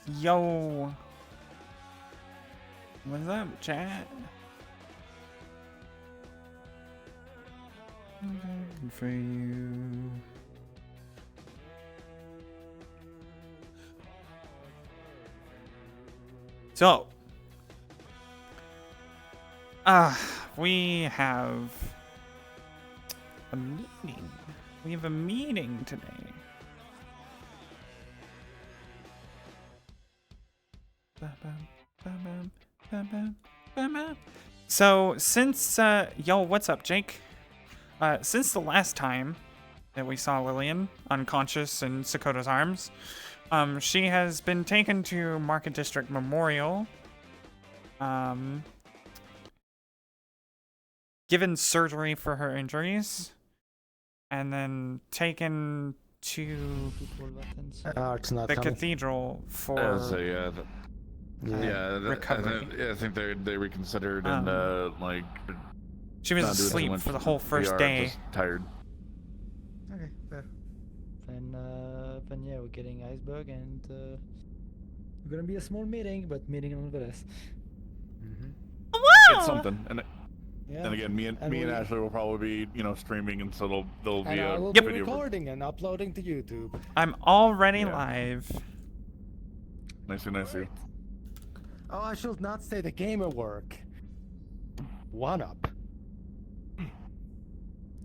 Yo. What's up, chat? Good for you. So, we have a meeting. We have a meeting today. So, since, yo, what's up, Jake? Since the last time that we saw Lillian unconscious in Sakota's arms, she has been taken to Market District Memorial, given surgery for her injuries, and then taken to the cathedral for recovery. I think they reconsidered and like. She was asleep for the whole first day. Just tired. Okay, fair. Then yeah, we're getting iceberg, and we're gonna be a small meeting, but meeting nonetheless. It's something, and then again, me and Ashley will probably be, streaming, and so there'll be a will video be recording and uploading to YouTube. I'm already live. Nicey. Oh, I should not say the gamer work. One up.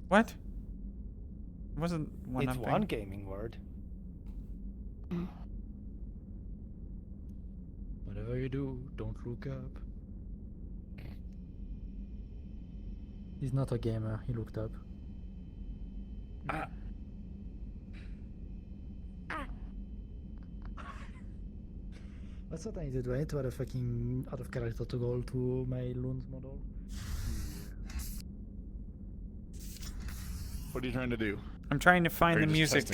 What? It wasn't one It's up. one gaming word. Whatever you do, don't look up. He's not a gamer, he looked up. That's what I need to do. I need to add a fucking out of character to go to my loons model. What are you trying to do? I'm trying to find the music.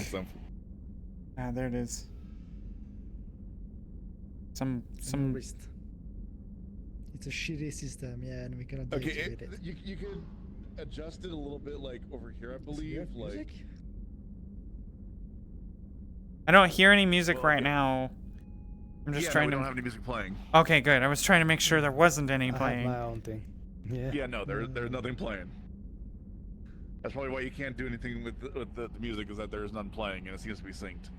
Ah, there it is. Some. Wrist. It's a shitty system, yeah, and we cannot deactivate it. You could adjust it a little bit, like over here, I believe. Music? I don't hear any music right now. I'm just trying we to. don't have any music playing. Okay, good. I was trying to make sure there wasn't any playing. I have my own thing. Yeah. Yeah, no, there's nothing playing. That's probably why you can't do anything with the music, is that there's none playing, and it seems to be synced.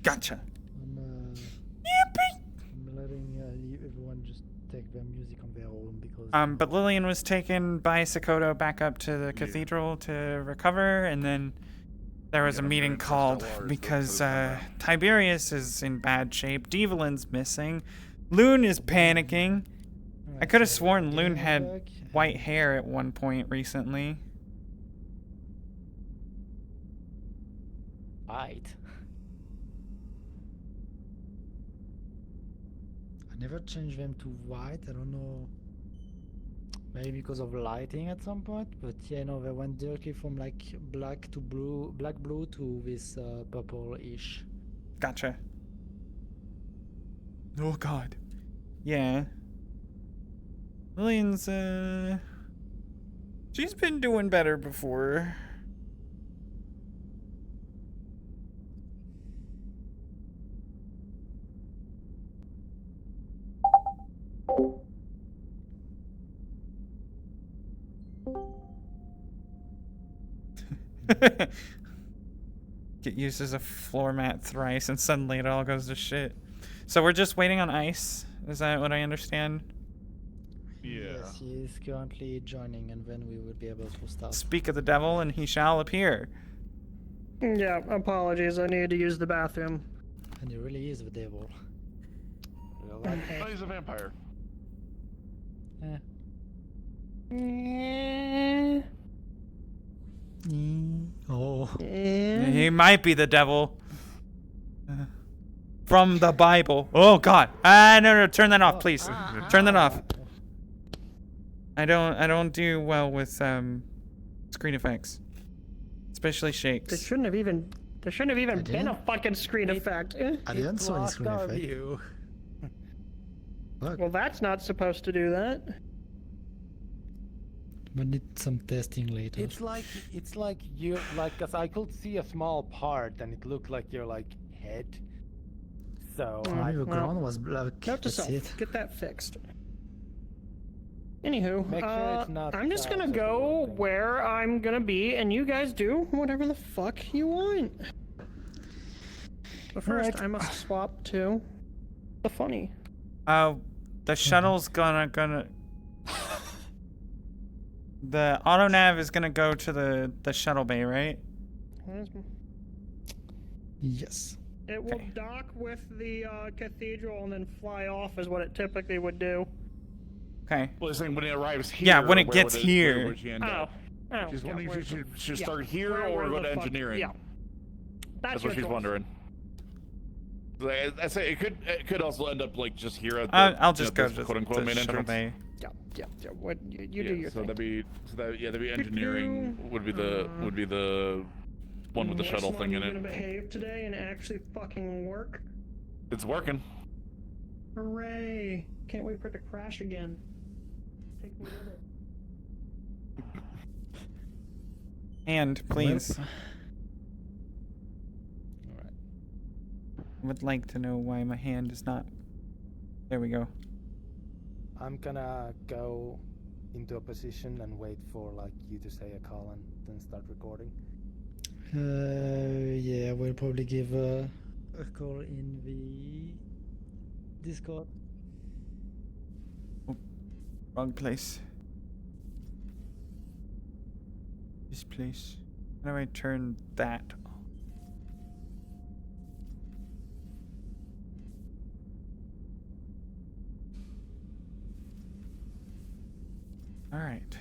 Gotcha. I'm letting everyone just take their music on their own because. But Lillian was taken by Sakota back up to the cathedral to recover, and then there was a meeting called because Tiberius is in bad shape, Devalin's missing, Loon is panicking. I could have sworn Loon had white hair at one point recently. White. I never changed them to white. I don't know. Maybe because of lighting at some point, but yeah, no, they went directly from like black blue to this purple-ish. Gotcha. Oh God. Yeah. Lillian's she's been doing better before. Get used as a floor mat thrice and suddenly it all goes to shit. So we're just waiting on ice? Is that what I understand? Yeah. Yes, he is currently joining, and then we will be able to start. Speak of the devil and he shall appear. Yeah, apologies. I needed to use the bathroom. And he really is the devil. Oh, he's a vampire. Oh. He might be the devil. From the Bible. Oh God. No, turn that off, please. Turn that off. I don't do well with screen effects. Especially shakes. There shouldn't have even been a fucking screen effect. I didn't saw any screen effect. Look. Well, that's not supposed to do that. We need some testing later. It's like you like, cause I could see a small part and it looked like your like head So Maybe the well, ground was black. Note to That's self: it. get that fixed. Anywho, Make sure it's not, I'm just gonna just a go word thing. where I'm gonna be, and you guys do whatever the fuck you want. But first, Alright. I must swap to the funny. The shuttle's gonna. The auto nav is gonna go to the shuttle bay, right? Yes. It will dock with the cathedral and then fly off, is what it typically would do. Okay. Well, saying when it arrives here. Yeah, when it where gets would here. Where would she end up? Oh, She's yeah, wondering where if she the- should yeah. start here Where or go the to fuck- engineering. Yeah. That's your what she's choice. wondering. I say it could also end up like just here at the I'll just go this to quote unquote the main shuttle entrance. bay. Yeah. What you do your So thing. that'd be engineering would be the one with the Which shuttle one thing you in gonna it. behave today and actually fucking work? It's working. Hooray! Can't wait for it to crash again. Take me with it. And please, Alright. would like to know why my hand is not. There we go. I'm gonna go into a position and wait for like you to say a call and then start recording. Yeah, we'll probably give a call in the Discord. Wrong place. This place. How do I turn that on? All right.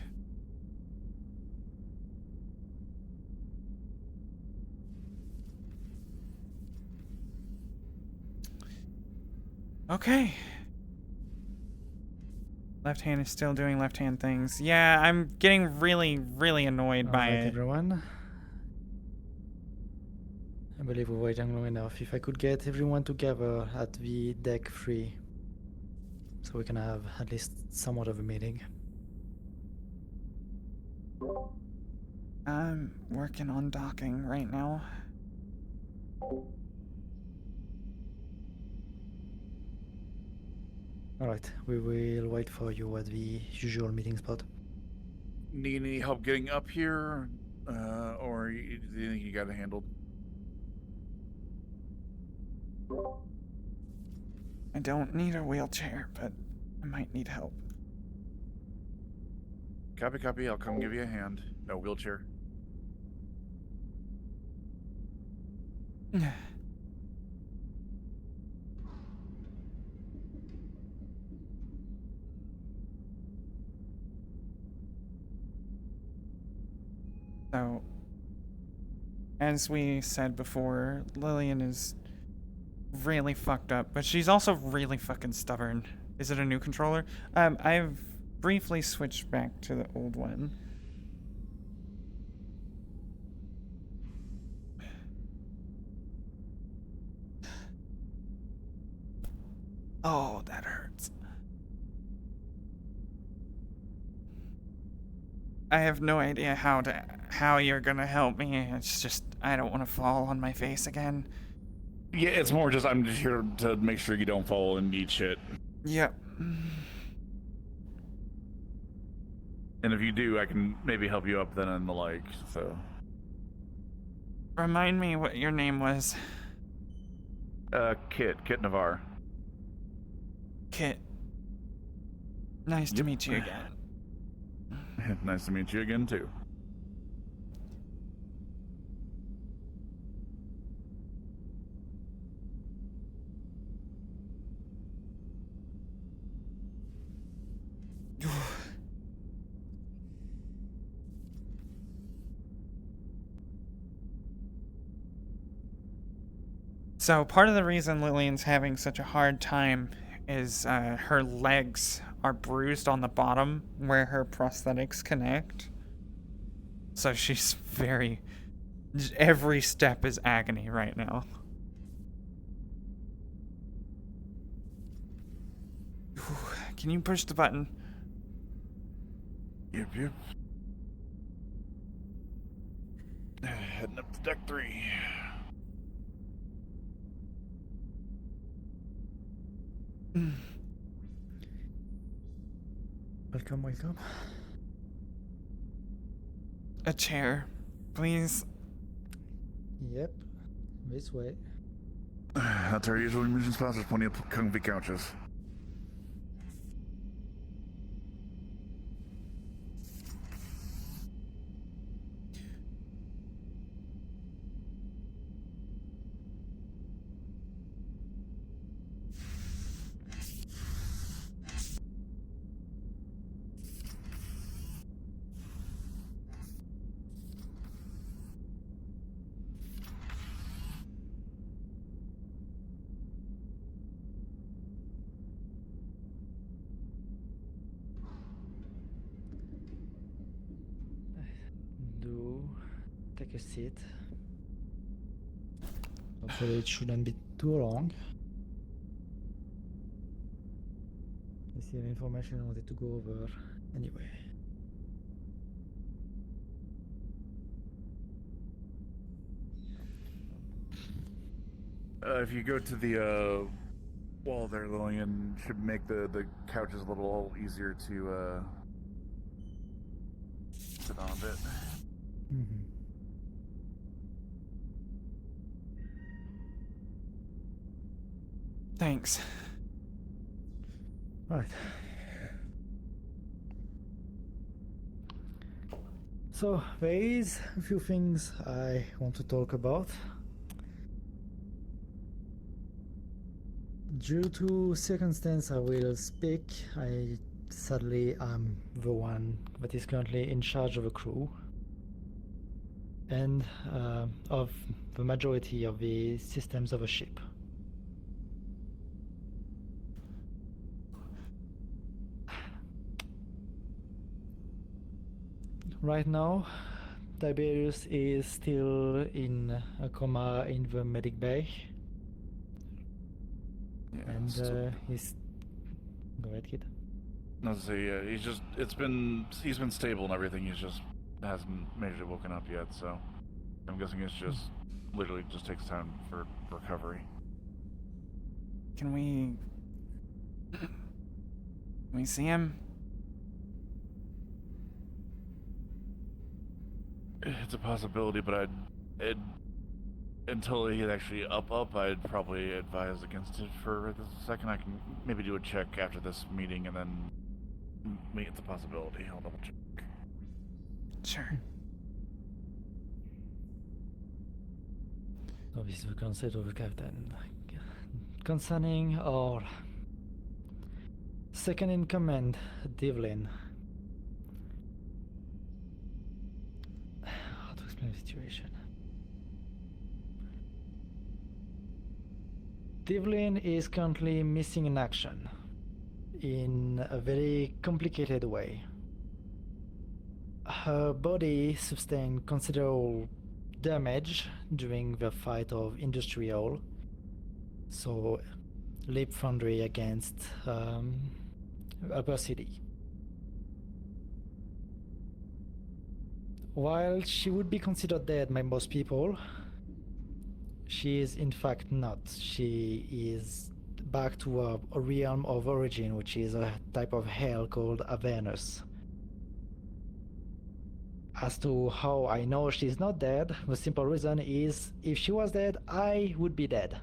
Okay. Left hand is still doing left hand things. Yeah, I'm getting really, really annoyed by Alright, it. everyone. I believe we're waiting long enough. If I could get everyone together at the deck 3, so we can have at least somewhat of a meeting. I'm working on docking right now. Alright, we will wait for you at the usual meeting spot. Need any help getting up here, or do you think you got it handled? I don't need a wheelchair, but I might need help. Copy. I'll come give you a hand. No wheelchair. So, as we said before, Lillian is really fucked up, but she's also really fucking stubborn. Is it a new controller? I've briefly switched back to the old one. Oh, that hurts. I have no idea how you're gonna help me. It's just I don't want to fall on my face again. Yeah, it's more just I'm just here to make sure you don't fall and eat shit. Yep. And if you do, I can maybe help you up then and the like. So, Remind me what your name was. Kit Navarre. Kit. Nice to Yep. meet you again. Nice to meet you again too. So part of the reason Lillian's having such a hard time is her legs are bruised on the bottom where her prosthetics connect. So she's every step is agony right now. Can you push the button? Yep. Heading up to deck 3. Welcome, welcome. A chair, please. Yep, this way. That's our usual amusement spot. There's plenty of comfy couches. Do take a seat. Hopefully it shouldn't be too long. This is information I wanted to go over anyway. If you go to the wall there, Lillian, should make the couches a little easier to sit on a bit. Mm-hmm. Thanks. Right. So there is a few things I want to talk about. Due to circumstance I will speak, I sadly am the one that is currently in charge of a crew and of the majority of the systems of a ship. Right now, Tiberius is still in a coma in the medic bay. Yeah, And he's. Go ahead, kid. No, so yeah, he's been stable and everything. He's just hasn't majorly woken up yet. So I'm guessing it's just literally just takes time for recovery. Can we see him? It's a possibility, but until he's actually up, I'd probably advise against it for a second. I can maybe do a check after this meeting, and then it's a possibility. I'll double check. Sure. So this is the concept of the captain. Concerning our second in command, Devlin. How to explain the situation? Devlin is currently missing in action in a very complicated way. Her body sustained considerable damage during the fight of Industrial, so Leap Foundry against Upper City. While she would be considered dead by most people, she is in fact not. She is back to a realm of origin, which is a type of hell called Avernus. As to how I know she's not dead, the simple reason is if she was dead, I would be dead.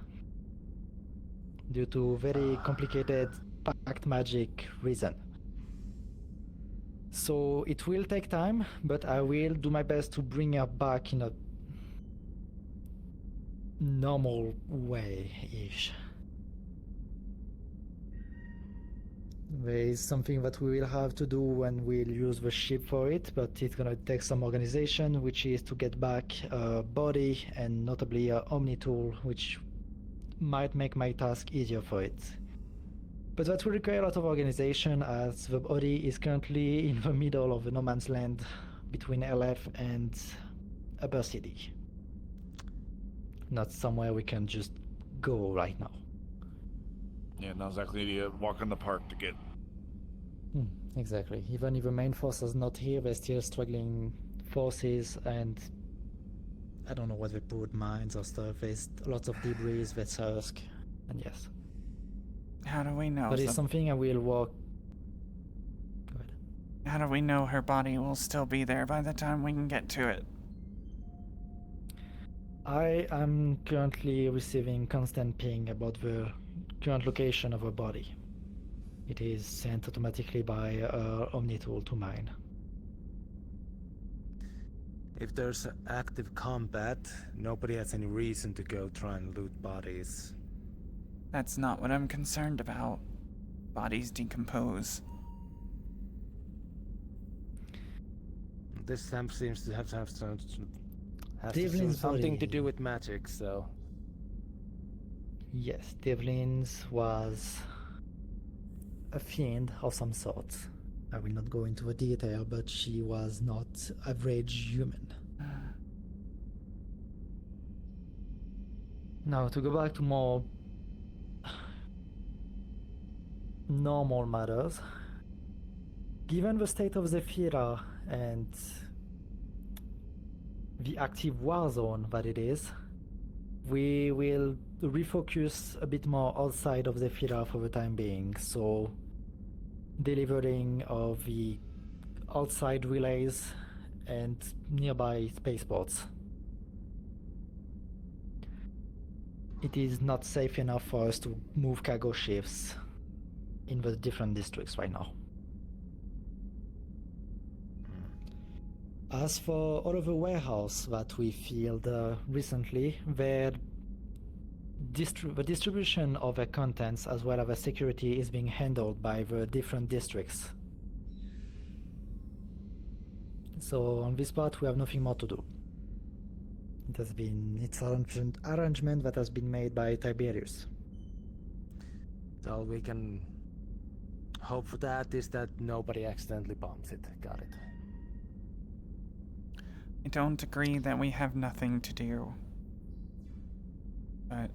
Due to very complicated pact magic reason. So it will take time, but I will do my best to bring her back in a normal way-ish. There is something that we will have to do when we'll use the ship for it, but it's gonna take some organization, which is to get back a body and notably a Omni tool, which might make my task easier for it. But that will require a lot of organization, as the body is currently in the middle of the no man's land between LF and Upper City. Not somewhere we can just go right now. Yeah, not exactly a walk in the park to get. Exactly. Even if the main force is not here, they're still struggling forces, and I don't know what they put, mines or stuff. There's lots of debris, that's Husk, and yes. How do we know? But it's something I will work. Go ahead. How do we know her body will still be there by the time we can get to it? I am currently receiving constant ping about the current location of her body. It is sent automatically by Omni tool to mine. If there's active combat, nobody has any reason to go try and loot bodies. That's not what I'm concerned about. Bodies decompose. This stamp seems to have Devlin's something to body. do with magic, so... Yes, Devlin's was a fiend of some sort. I will not go into the detail, but she was not average human. Now, to go back to more normal matters, given the state of Zephyra and the active war zone that it is, we will refocus a bit more outside of Zephyra for the time being, so delivering of the outside relays and nearby spaceports. It is not safe enough for us to move cargo ships in the different districts right now. As for all of the warehouse that we filled recently, the distribution of the contents as well as the security is being handled by the different districts. So on this part we have nothing more to do. It's an arrangement that has been made by Tiberius. All we can hope for that is that nobody accidentally bombs it. Got it. I don't agree that we have nothing to do. But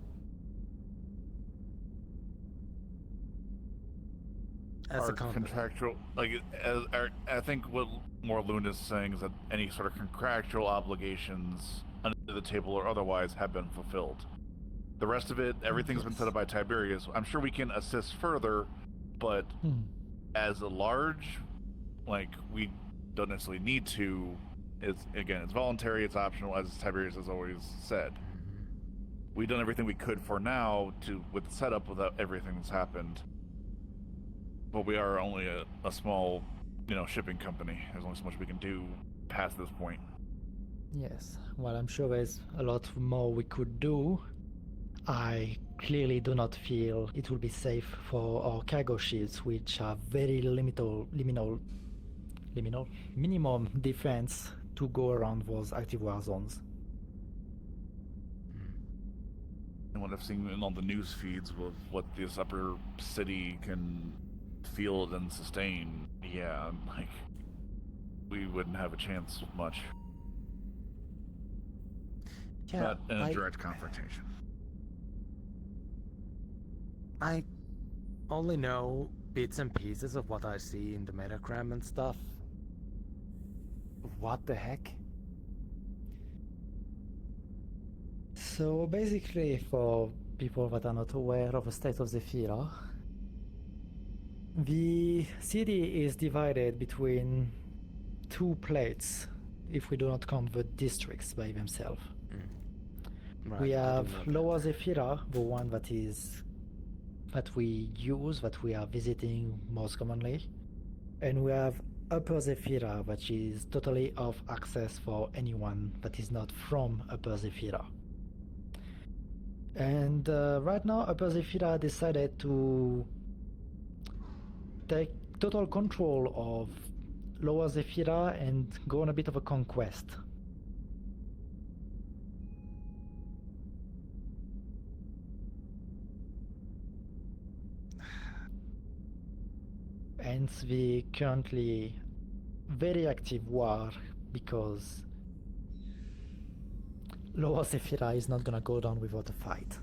As our a company. contractual, I think what more Luna is saying is that any sort of contractual obligations under the table or otherwise have been fulfilled. The rest of it, everything's been set up by Tiberius. I'm sure we can assist further, but as a large, we don't necessarily need to. It's voluntary, it's optional, as Tiberius has always said. We've done everything we could for now with the setup without everything that's happened. But we are only a small, shipping company. There's only so much we can do past this point. Yes, well, I'm sure there's a lot more we could do. I clearly do not feel it will be safe for our cargo ships, which have very minimum defense to go around those active war zones. And what I've seen in all the news feeds with what this upper city can field and sustain, we wouldn't have a chance much. Yeah, Not in a direct confrontation. I only know bits and pieces of what I see in the Metagram and stuff. What the heck? So basically, for people that are not aware of the state of Zephyra, the city is divided between two plates, if we do not count the districts by themselves. Right, We I have didn't know that. Lower Zephyra, the one that we use, that we are visiting most commonly, and we have Upper Zephyra, which is totally off access for anyone that is not from Upper Zephyra. And right now, Upper Zephyra decided to take total control of Lower Zephyra and go on a bit of a conquest. Hence the currently very active war, because Lower Zephyra is not gonna go down without a fight.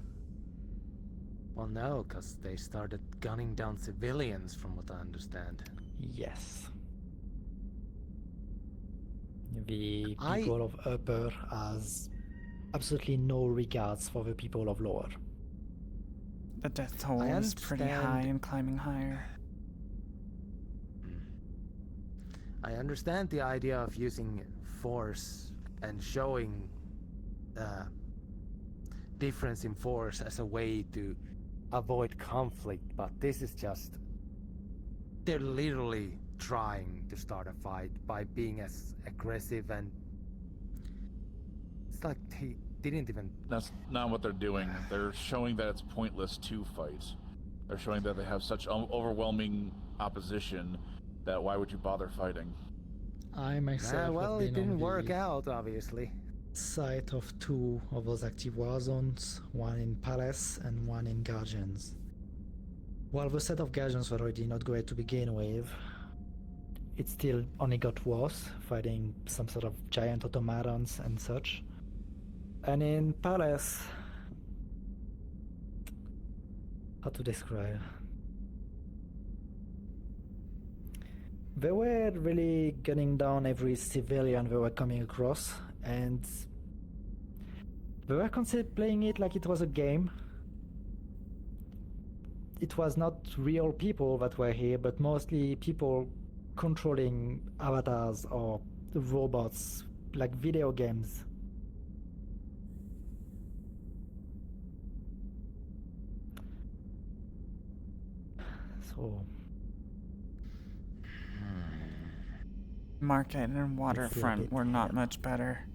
Well, no, because they started gunning down civilians, from what I understand. Yes. The people of Upper has absolutely no regards for the people of Lower. The death toll is pretty high and climbing higher. I understand the idea of using force and showing difference in force as a way to avoid conflict, but this is just... They're literally trying to start a fight by being as aggressive, and it's like they didn't even... That's not what they're doing. They're showing that it's pointless to fight. They're showing that they have such overwhelming opposition that why would you bother fighting? I myself well, have it been on didn't the work out, obviously. site of 2 of those active war zones, one in Palace and one in Guardians. While the set of Guardians were already not great to begin with, it still only got worse, fighting some sort of giant automatons and such. And in Palace... how to describe? They were really gunning down every civilian they were coming across, and they were considered playing it like it was a game. It was not real people that were here, but mostly people controlling avatars or robots, like video games. So... Market and waterfront were not much better.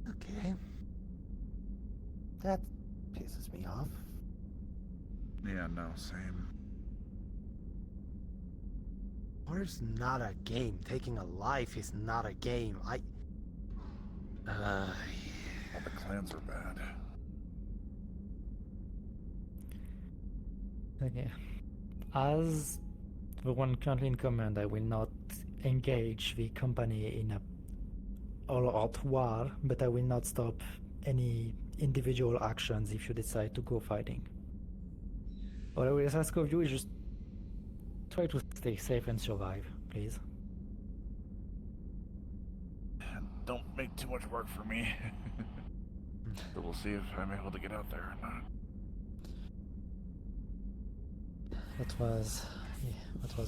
Okay. That pisses me off. Yeah, no, same. War is not a game. Taking a life is not a game. All the clans are bad. Okay. As the one currently in command, I will not engage the company in a all-out war, but I will not stop any individual actions if you decide to go fighting. What I will ask of you is just try to stay safe and survive, please. Don't make too much work for me. But we'll see if I'm able to get out there or not. That was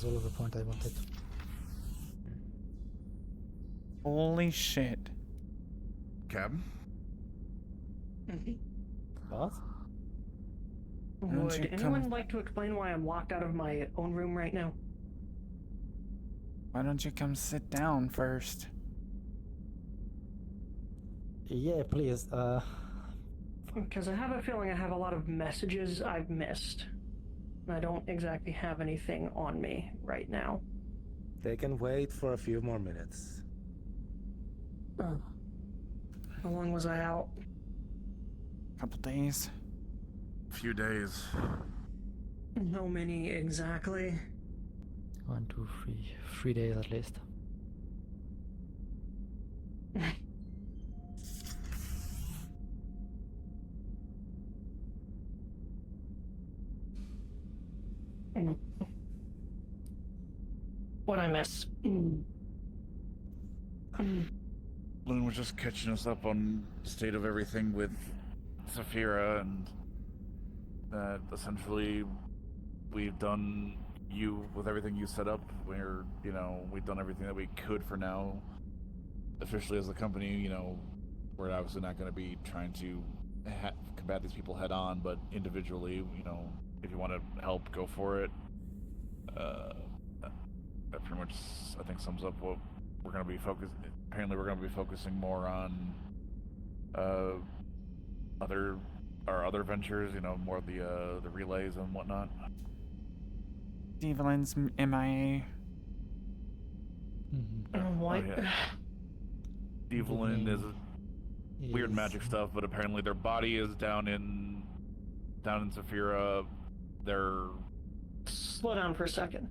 all of the point I wanted. Holy shit. Cab? What? Don't you Would come- anyone like to explain why I'm locked out of my own room right now? Why don't you come sit down first? Yeah, please. Because I have a feeling I have a lot of messages I've missed. I don't exactly have anything on me right now. They can wait for a few more minutes. Oh. How long was I out? Couple days. Few days. How many exactly? 1, 2, 3. 3 days at least. What'd I miss? Loon was just catching us up on the state of everything with Saphira, and that essentially we've done with everything you set up. We've done everything that we could for now. Officially as a company, we're obviously not going to be trying to combat these people head on, but individually, if you want to help, go for it. That pretty much, I think, sums up what we're going to be focused. Apparently, we're going to be focusing more on our other ventures. More of the relays and whatnot. Evelyn's MIA. What? Oh, yeah. Evelyn is weird Yes. magic stuff, but apparently their body is down in Saphira. They're... Slow down for a second.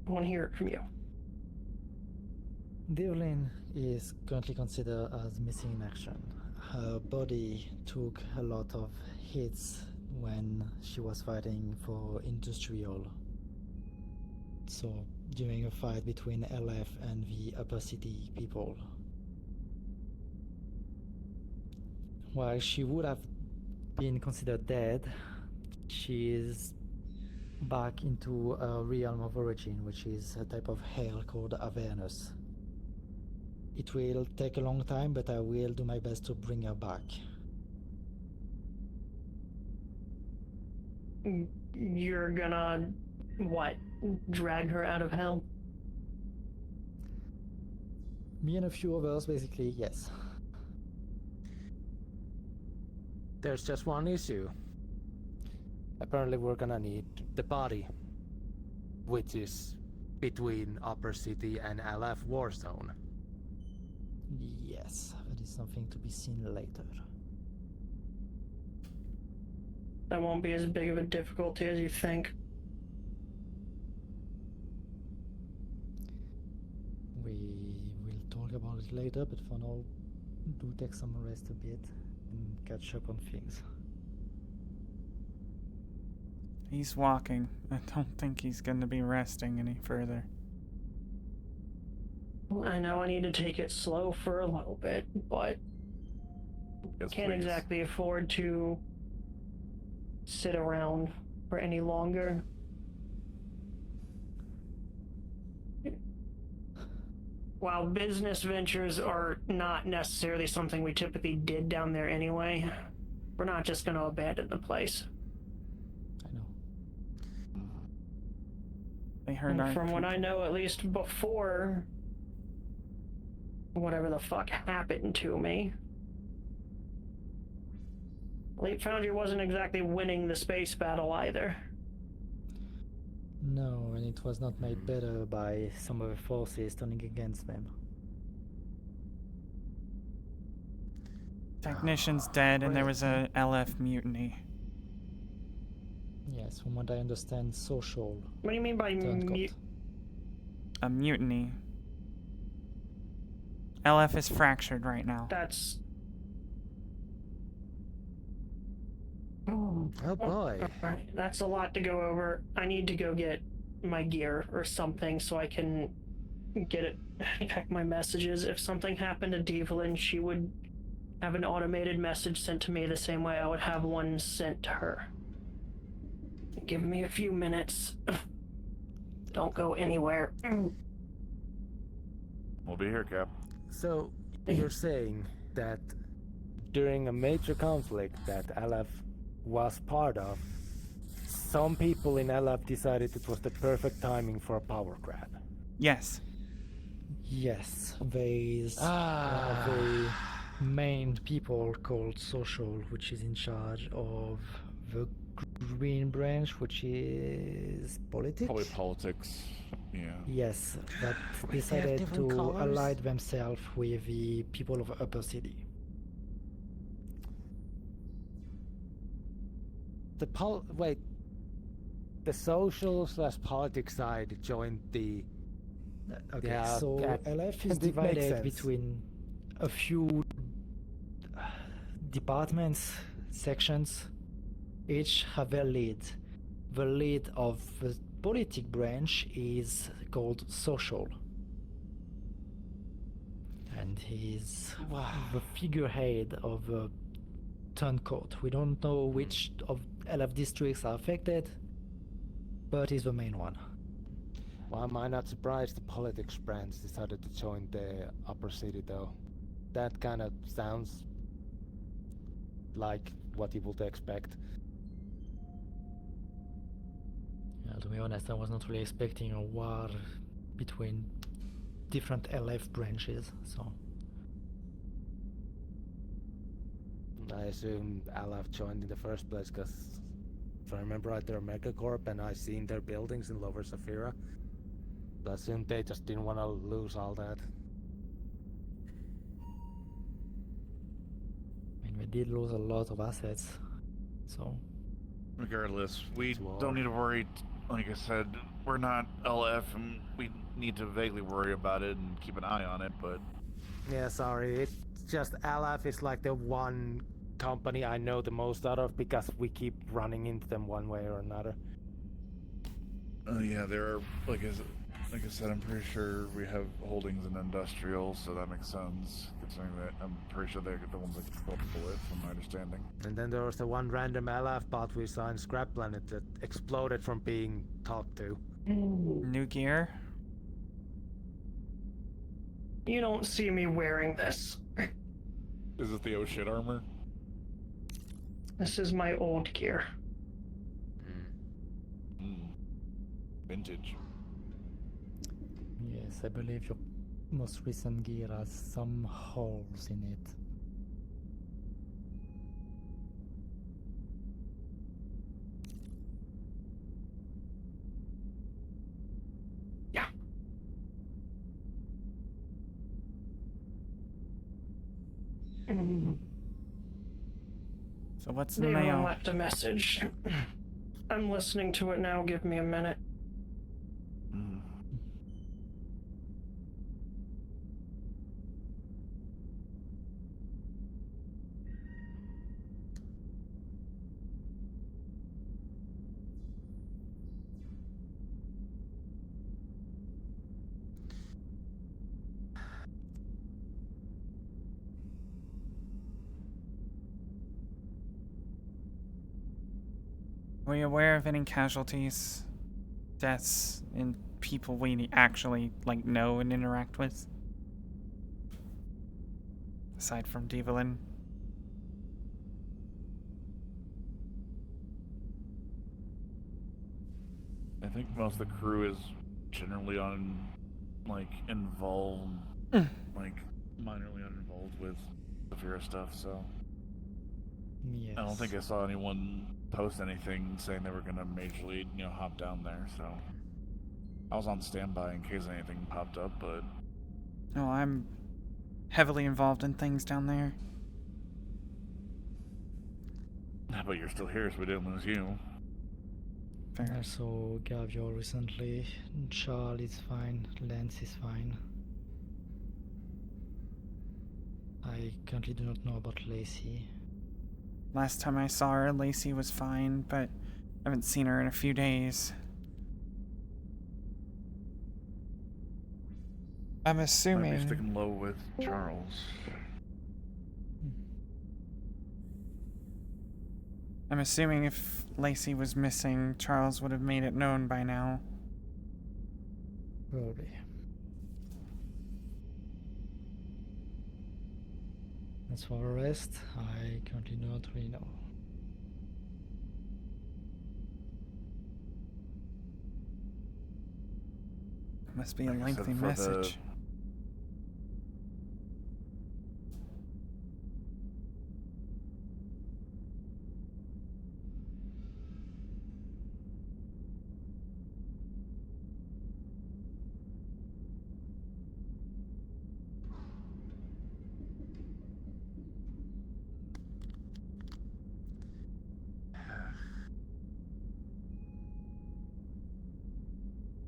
I want to hear it from you. Devlin is currently considered as missing in action. her body took a lot of hits when she was fighting for Industrial. So, during a fight between LF and the Upper City people. While she would have been considered dead, she is back into a realm of origin, which is a type of hell called Avernus. It will take a long time, but I will do my best to bring her back. You're gonna, what, drag her out of hell? Me and a few others, basically, yes. There's just one issue. Apparently we're gonna need the body, which is between Upper City and LF Warzone. Yes, that is something to be seen later. That won't be as big of a difficulty as you think. We will talk about it later, but for now, do take some rest a bit and catch up on things. He's walking. I don't think he's going to be resting any further. I know I need to take it slow for a little bit, but Yes, can't please. exactly afford to sit around for any longer. While business ventures are not necessarily something we typically did down there anyway, we're not just going to abandon the place. I know. They heard And our from what I know, at least before whatever the fuck happened to me, Elite Foundry wasn't exactly winning the space battle either. No, and it was not made better by some of the forces turning against them. technician's dead, and there was a LF mutiny. Yes, from what I understand, social What do you mean by turned A mutiny. LF is fractured right now. That's... Oh boy. Alright, that's a lot to go over. I need to go get my gear or something so I can get it, check my messages. If something happened to Devlin, she would have an automated message sent to me the same way I would have one sent to her. Give me a few minutes. Don't go anywhere. We'll be here, Cap. So, you're saying that during a major conflict that LF was part of, some people in LF decided it was the perfect timing for a power grab. Yes. Yes, there's one of the main people called Social, which is in charge of the Green Branch, which is politics. Probably politics. Yeah. Yes, that They have decided different to colours? ally themselves with the people of Upper City. The social / politics side joined the. Okay, Yeah, so that- LF it is makes divided sense. between a few departments, sections, each have their lead. The lead of the politic branch is called Social. And he's the figurehead of the turncoat. We don't know which of LF districts are affected, but he's the main one. Well, am I not surprised the politics branch decided to join the Upper City, though? That kind of sounds like what you would expect. Yeah, to be honest, I was not really expecting a war between different LF branches, so... I assume LF joined in the first place because, if I remember right, they're Megacorp and I seen their buildings in Lower Saphira. So I assume they just didn't want to lose all that. I mean, we did lose a lot of assets, so... Regardless, we It's war. don't need to worry. Like I said, we're not LF, and we need to vaguely worry about it and keep an eye on it. But Yeah, sorry, just Alaf is like the one company I know the most out of because we keep running into them one way or another. Yeah, there are like I said, I'm pretty sure we have holdings in industrial, so that makes sense. Considering that I'm pretty sure they're the ones that control it, from my understanding. And then there was the one random Alaf bot we saw in Scrap Planet that exploded from being talked to. New gear? You don't see me wearing this. Is it the oh shit armor? This is my old gear. Vintage. Yes, I believe your most recent gear has some holes in it. Yeah. So what's in the Devlin mail? left a message. I'm listening to it now. Give me a minute. Were you aware of any casualties, deaths, in people we actually like know and interact with? Aside from Devlin. I think most of the crew is generally involved, minorly uninvolved with severe stuff, so. Yes. I don't think I saw anyone post anything saying they were gonna majorly, hop down there, so. I was on standby in case anything popped up, but. No, I'm heavily involved in things down there. But you're still here, so we didn't lose you. Fair. I saw Gaviol recently. Charles is fine. Lance is fine. I currently do not know about Lacey. Last time I saw her, Lacey was fine, but I haven't seen her in a few days. I'm Might be assuming. sticking low with Charles. I'm assuming if Lacey was missing, Charles would have made it known by now. Probably. As for the rest, I currently do not really know. Must be a Like I said, lengthy for message.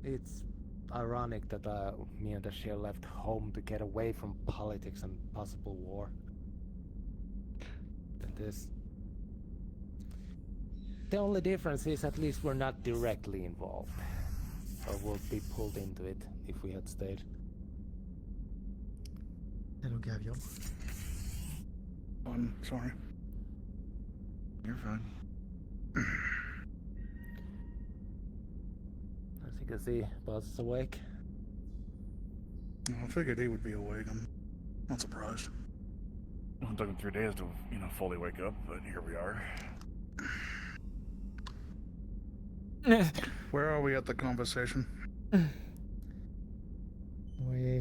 It's ironic that me and Ashia left home to get away from politics and possible war. And this. The only difference is at least we're not directly involved. Or we'll be pulled into it if we had stayed. Hello, Gaviol. I'm sorry. You're fine. As you can see, Boss is awake. I figured he would be awake. I'm not surprised. Well, it took him 3 days to, fully wake up, but here we are. Where are we at the conversation? We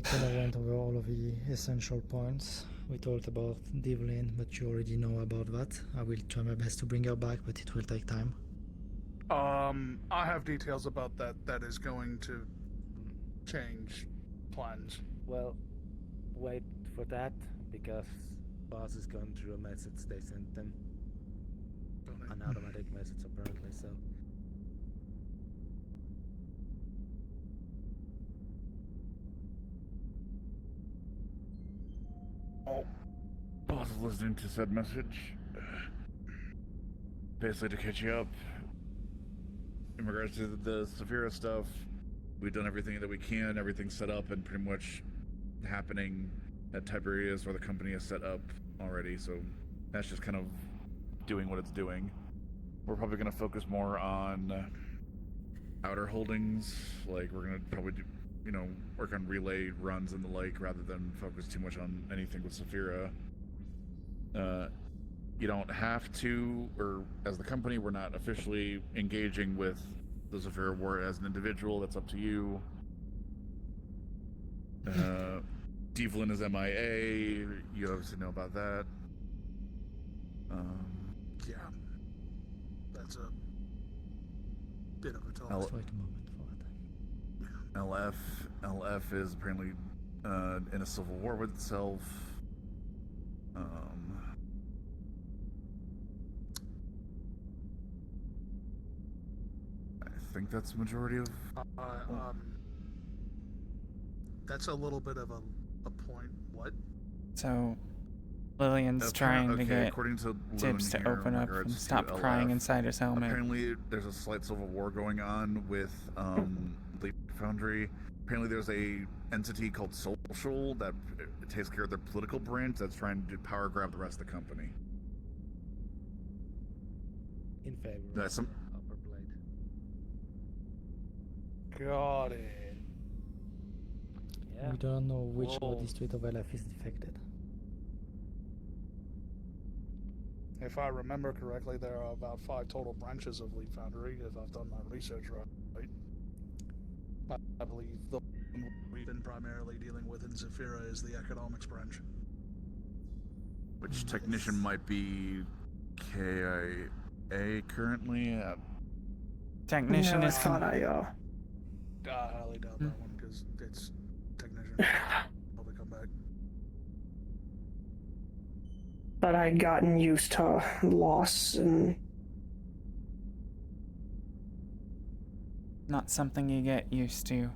kind of went over all of the essential points. We talked about Devlin, but you already know about that. I will try my best to bring her back, but it will take time. I have details about that. That is going to change plans. Well, wait for that, because Boss is going through a message they sent them. An automatic message, apparently, so. listening to said message. Basically, to catch you up, in regards to the Saphira stuff, we've done everything that we can, everything's set up and pretty much happening at Tiberius, where the company is set up already, so that's just kind of doing what it's doing. We're probably going to focus more on outer holdings, like we're going to probably do, work on relay runs and the like, rather than focus too much on anything with Saphira. You don't have to, or as the company, we're not officially engaging with the Saphira War as an individual. That's up to you. Devlin is MIA. You obviously know about that. Yeah. That's a bit of a talk. Let's wait a moment for that. LF is apparently in a civil war with itself. I think that's the majority of. That's a little bit of a point. What? So, Lillian's trying to get according to Tibbs to Lillian open here, in up and regards stop to crying LF, inside his helmet. Apparently, there's a slight civil war going on with Leap Foundry. Apparently, there's a entity called Social that takes care of their political branch that's trying to power grab the rest of the company. In favor That's of some. the upper blade. Got it. Yeah. We don't know which Whoa. district of LF is defected. If I remember correctly, there are about 5 total branches of Leap Foundry, if I've done my research right. I believe the one we've been primarily dealing with in Saphira is the economics branch. Which technician might be KIA currently? Technician No, I is thought I I highly doubt that one, because it's technician. Probably come back. but I'd gotten used to loss and not something you get used to,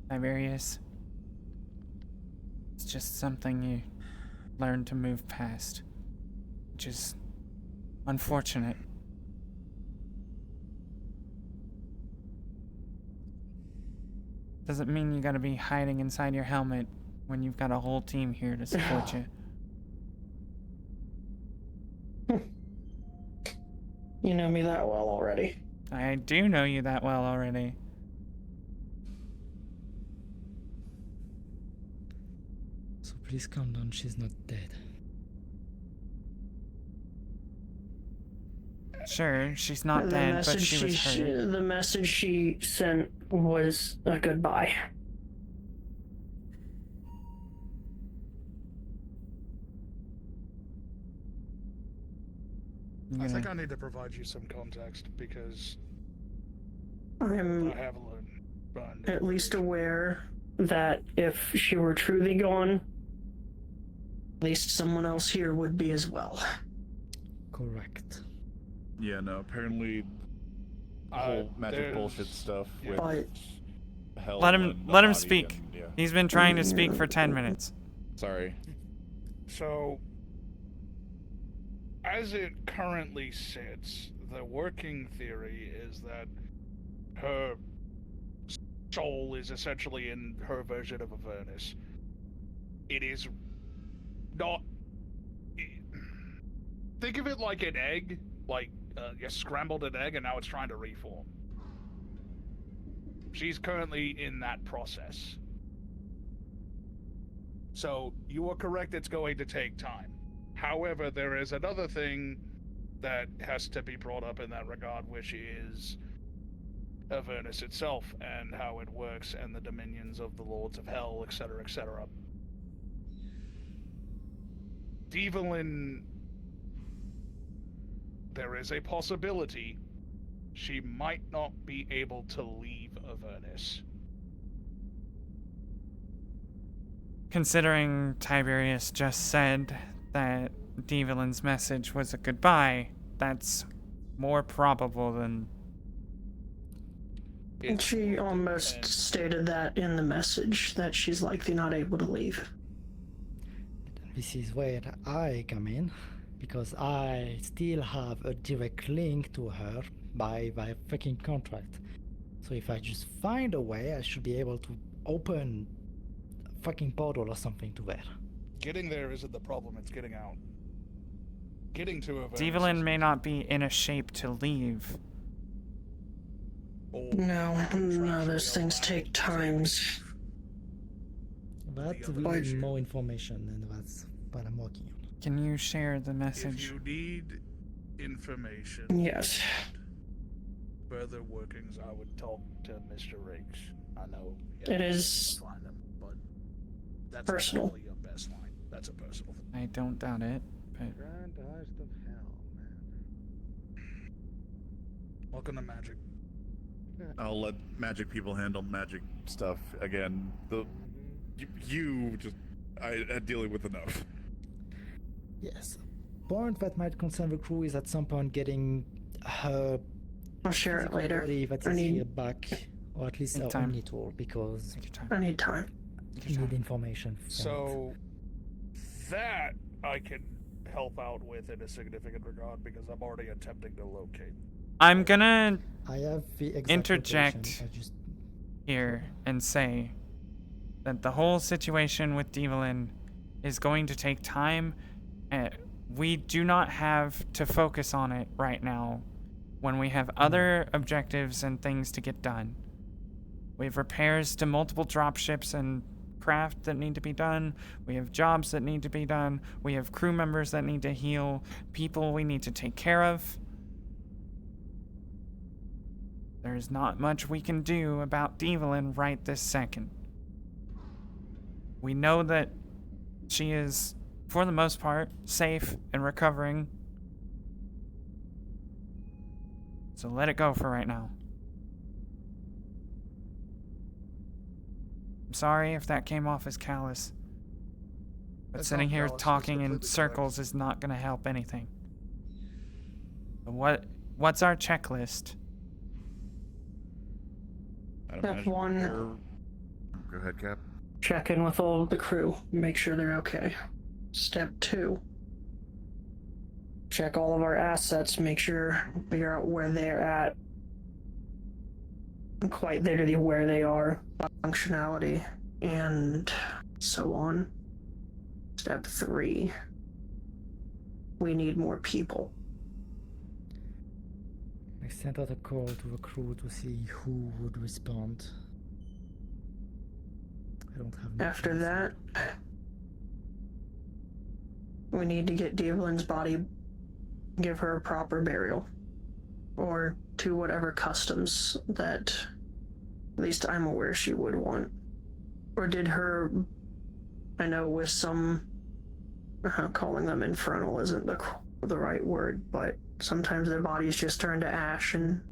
Tiberius. It's just something you learn to move past, which is unfortunate. Doesn't mean you gotta be hiding inside your helmet when you've got a whole team here to support you. you know me that well already. I do know you that well already. So please calm down, she's not dead. Sure, she's not The dead, but message she was hurt. the message she sent was a goodbye. I think I need to provide you some context, because I'm I have learned at least aware that if she were truly gone, at least someone else here would be as well. Correct. Yeah, no, apparently the whole magic there's- bullshit stuff yeah. with But hell Let him and the let him body speak. and- yeah. He's been trying to speak for 10 minutes. Sorry. So, as it currently sits, the working theory is that her soul is essentially in her version of Avernus. It is not. Think of it like an egg, like you scrambled an egg and now it's trying to reform. She's currently in that process. So, you are correct, it's going to take time. However, there is another thing that has to be brought up in that regard, which is Avernus itself and how it works and the dominions of the Lords of Hell, etc., etc. Devlin, there is a possibility she might not be able to leave Avernus. Considering Tiberius just said that Devlin's message was a goodbye, that's more probable than... And she almost and- stated that in the message, that she's likely not able to leave. this is where I come in, because I still have a direct link to her by freaking contract. So if I just find a way, I should be able to open a fucking portal or something to there. Getting there isn't the problem, it's getting out. Getting to Avernus Devlin is may not be in a shape to leave. all No, contractually those things allowed take to times. But The we other need issue. more information, and that's what I'm working on. Can you share the If message? you need information, Yes. further workings, I would talk to Mr. Riggs. I know It is find him, but that's personal. probably your best line. That's a personal thing. I don't doubt it, but Grandest of hell, man. Welcome to Magic. I'll let magic people handle magic stuff. Again, you just I dealing with enough. Yes. Point that might concern the crew is at some point getting her I'll share it physical later. body that I is need- here back, or at least Take her time. Omni tool, because take your time. I need time. Take we your need time. information. from it. So that I can help out with in a significant regard because I'm already attempting to locate. I'm gonna I have the exact interject location, I just here and say that the whole situation with Devlin is going to take time. We do not have to focus on it right now when we have other objectives and things to get done. We have repairs to multiple dropships and craft that need to be done. We have jobs that need to be done. We have crew members that need to heal. People we need to take care of. There's not much we can do about Devlin right this second. We know that she is, for the most part, safe and recovering. So let it go for right now. I'm sorry if that came off as callous. But That's sitting not here callous, that's talking in completely circles is not going to help anything. What's our checklist? I'd Step imagine one. you're- Go ahead, Cap. Check in with all of the crew. Make sure they're okay. Step 2. Check all of our assets. Make sure, figure out where they're at. Quite literally where they are. Functionality. And so on. Step 3. We need more people. I sent out a call to the crew to see who would respond. I don't have. After much that, we need to get Devlin's body, give her a proper burial. Or to whatever customs that, at least I'm aware, she would want. Or did her, I know with some, calling them infernal isn't the right word, but sometimes their bodies just turn to ash and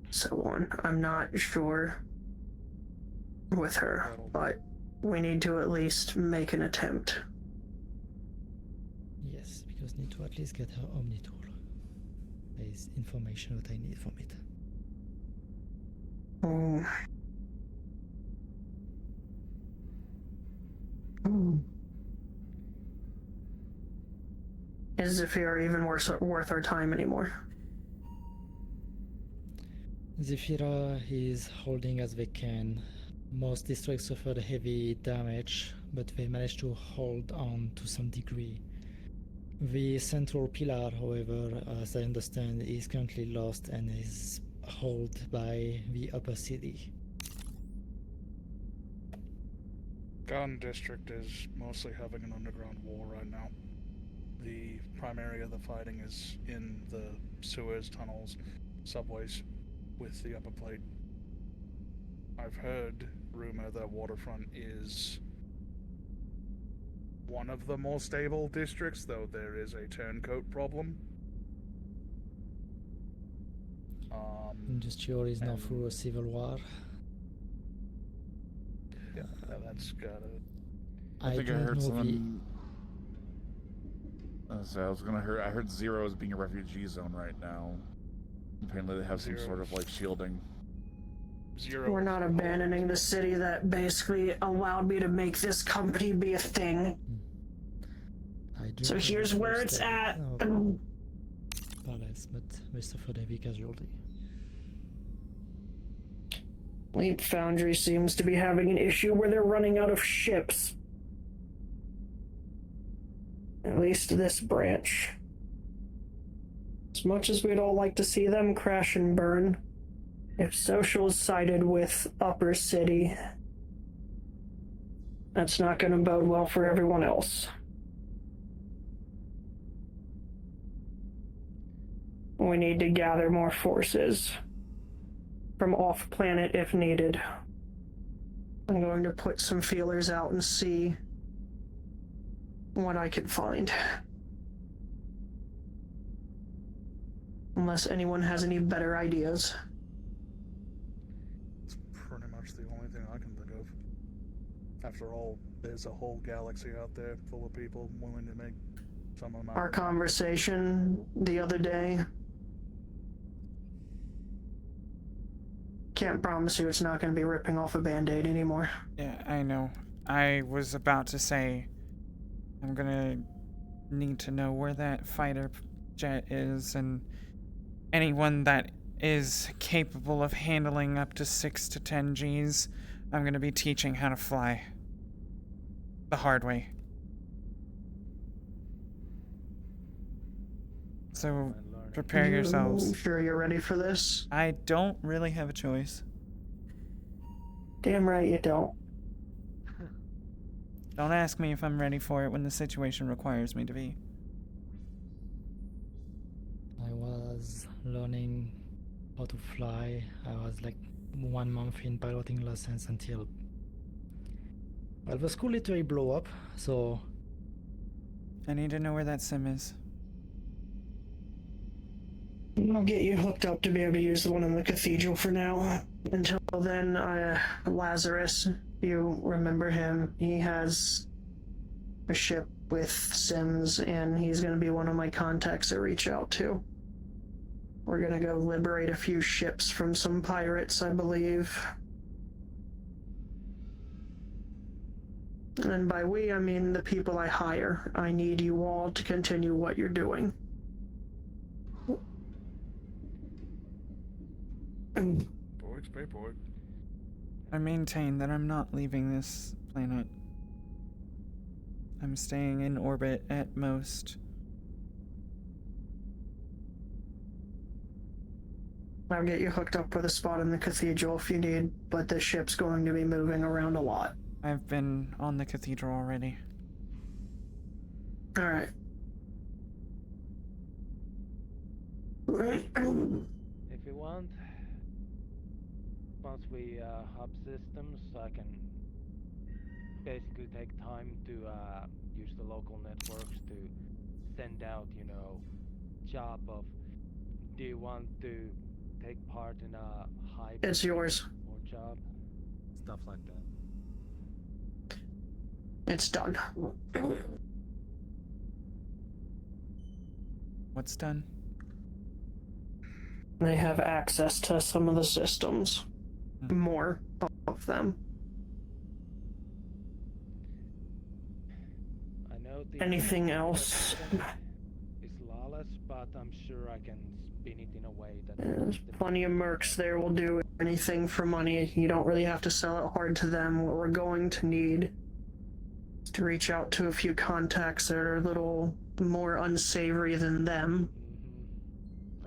so on. I'm not sure with her, but we need to at least make an attempt. Yes, because need to at least get her Omni tool. There is information that I need from it. Is Zephyr even worth our time anymore? Zephyra is holding as they can. Most districts suffered heavy damage, but they managed to hold on to some degree. The central pillar, however, as I understand, is currently lost and is held by the upper city. Gun District is mostly having an underground war right now. The primary of the fighting is in the sewers, tunnels, subways with the upper plate. I've heard rumor that Waterfront is one of the more stable districts, though there is a turncoat problem. Industrial is now and- through a civil war. Yeah, that's gotta. I think I don't heard know someone. I was gonna hear. I heard Zero is being a refugee zone right now. Apparently, they have some sort of like shielding. zero. We're not abandoning the city that basically allowed me to make this company be a thing. I do So have here's a where it's state at. of Palace, but we suffered heavy casualty. Leap Foundry seems to be having an issue where they're running out of ships. At least this branch. As much as we'd all like to see them crash and burn, if Social's sided with Upper City, that's not going to bode well for everyone else. We need to gather more forces from off-planet if needed. I'm going to put some feelers out and see what I can find. Unless anyone has any better ideas. It's pretty much the only thing I can think of. After all, there's a whole galaxy out there full of people willing to make some amount. Our conversation the other day. Can't promise you it's not going to be ripping off a band-aid anymore. Yeah, I know. I was about to say, I'm gonna need to know where that fighter jet is, and anyone that is capable of handling up to 6 to 10 Gs, I'm gonna be teaching how to fly. The hard way. So, prepare yourselves. You sure you're ready for this? I don't really have a choice. Damn right you don't. Don't ask me if I'm ready for it when the situation requires me to be. I was learning how to fly. I was like 1 month in piloting lessons until, well, the school literally blew up, so I need to know where that sim is. I'll get you hooked up to be able to use the one in the cathedral for now. Until then, Lazarus, you remember him. He has a ship with Sims, and he's going to be one of my contacts to reach out to. We're going to go liberate a few ships from some pirates, I believe. And by we, I mean the people I hire. I need you all to continue what you're doing. Boys, pay for it. I maintain that I'm not leaving this planet. I'm staying in orbit at most. I'll get you hooked up with a spot in the cathedral if you need, but the ship's going to be moving around a lot. I've been on the cathedral already. Alright. If you want, once we hub systems, I can basically take time to use the local networks to send out, job of, do you want to take part in a hype It's yours. or job? Stuff like that. It's done. What's done? They have access to some of the systems. More of them. I know the Anything else? is lawless, but I'm sure I can spin it in a way that There's plenty of mercs there will do anything for money. You don't really have to sell it hard to them. What we're going to need is to reach out to a few contacts that are a little more unsavory than them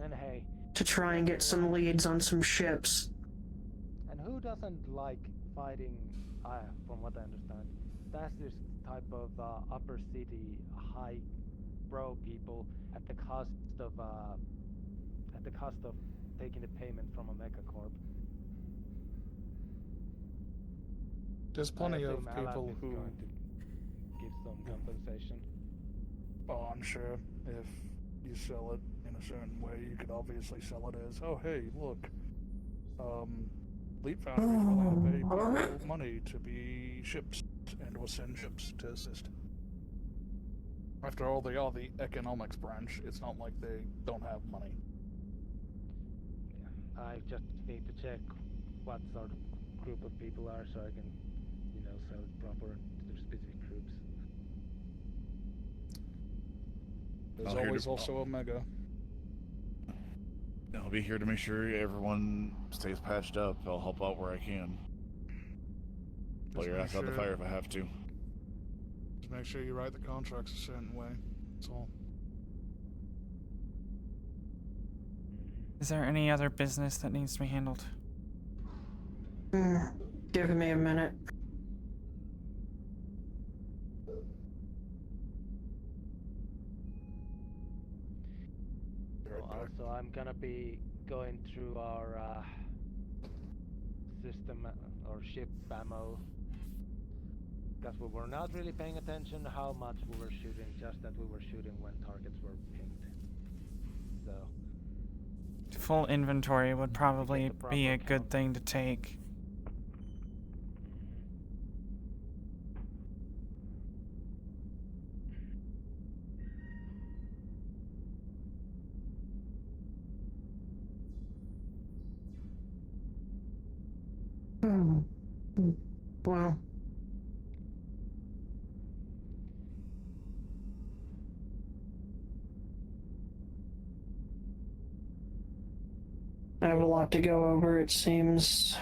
And hey, to try and get some leads on some ships. and who doesn't like fighting? From what I understand, that's this type of upper city high bro people at the cost of taking the payment from a megacorp. There's plenty of I assume Alab people is who. going to give some compensation. Oh, I'm sure if you sell it in a certain way, you could obviously sell it as, oh, hey, look, Leap Foundry is willing to pay people money to be ships and or send ships to assist. After all, they are the economics branch. It's not like they don't have money. I just need to check what sort of group of people are, so I can, sell it proper to the specific groups. There's I'll always also Omega. I'll be here to make sure everyone stays patched up. I'll help out where I can. Pull your ass out the fire if I have to. Just make sure you write the contracts a certain way. That's all. Is there any other business that needs to be handled? Give me a minute. Also, I'm gonna be going through our system or ship ammo, because we were not really paying attention to how much we were shooting, just that we were shooting when targets were pinged. So Full inventory would probably the proper be a count. good thing to take. Well, I have a lot to go over, it seems.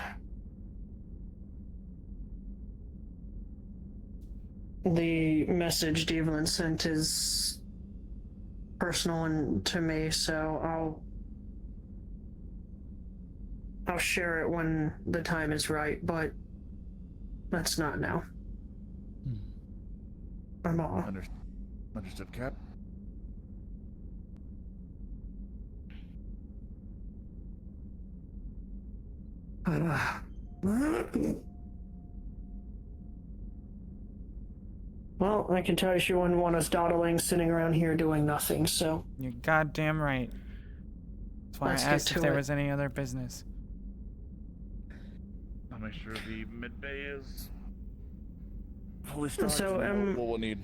The message Devlin sent is personal and to me, so I'll share it when the time is right, but that's not now. I'm off. Understood, Cap. Well, I can tell you she wouldn't want us dawdling sitting around here doing nothing, so You're goddamn right. That's why Let's I get asked if to there it. was any other business. I'll make sure the mid bay is fully stocked. So, and what we'll need.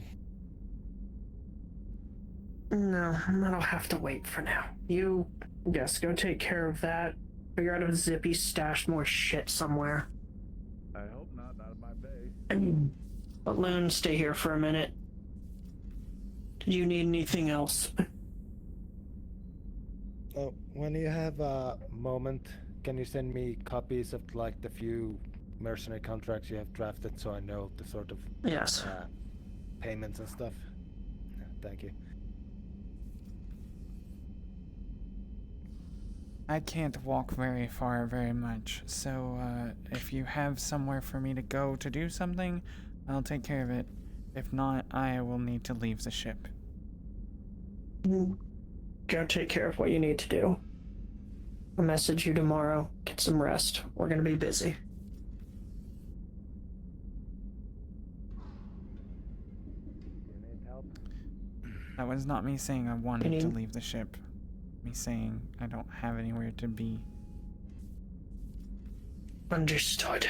no, that'll have to wait for now. You, yes, go take care of that. Figure out if Zippy stashed more shit somewhere. I hope not in my bay. But Loon, stay here for a minute. Did you need anything else? when you have a moment, can you send me copies of like the few mercenary contracts you have drafted, so I know the sort of Yes. payments and stuff? Yeah, thank you. I can't walk very far very much, so if you have somewhere for me to go to do something, I'll take care of it. If not, I will need to leave the ship. Go take care of what you need to do. I'll message you tomorrow. Get some rest. We're gonna be busy. You need help? That was not me saying I wanted to need- leave the ship. Me saying I don't have anywhere to be. Understood.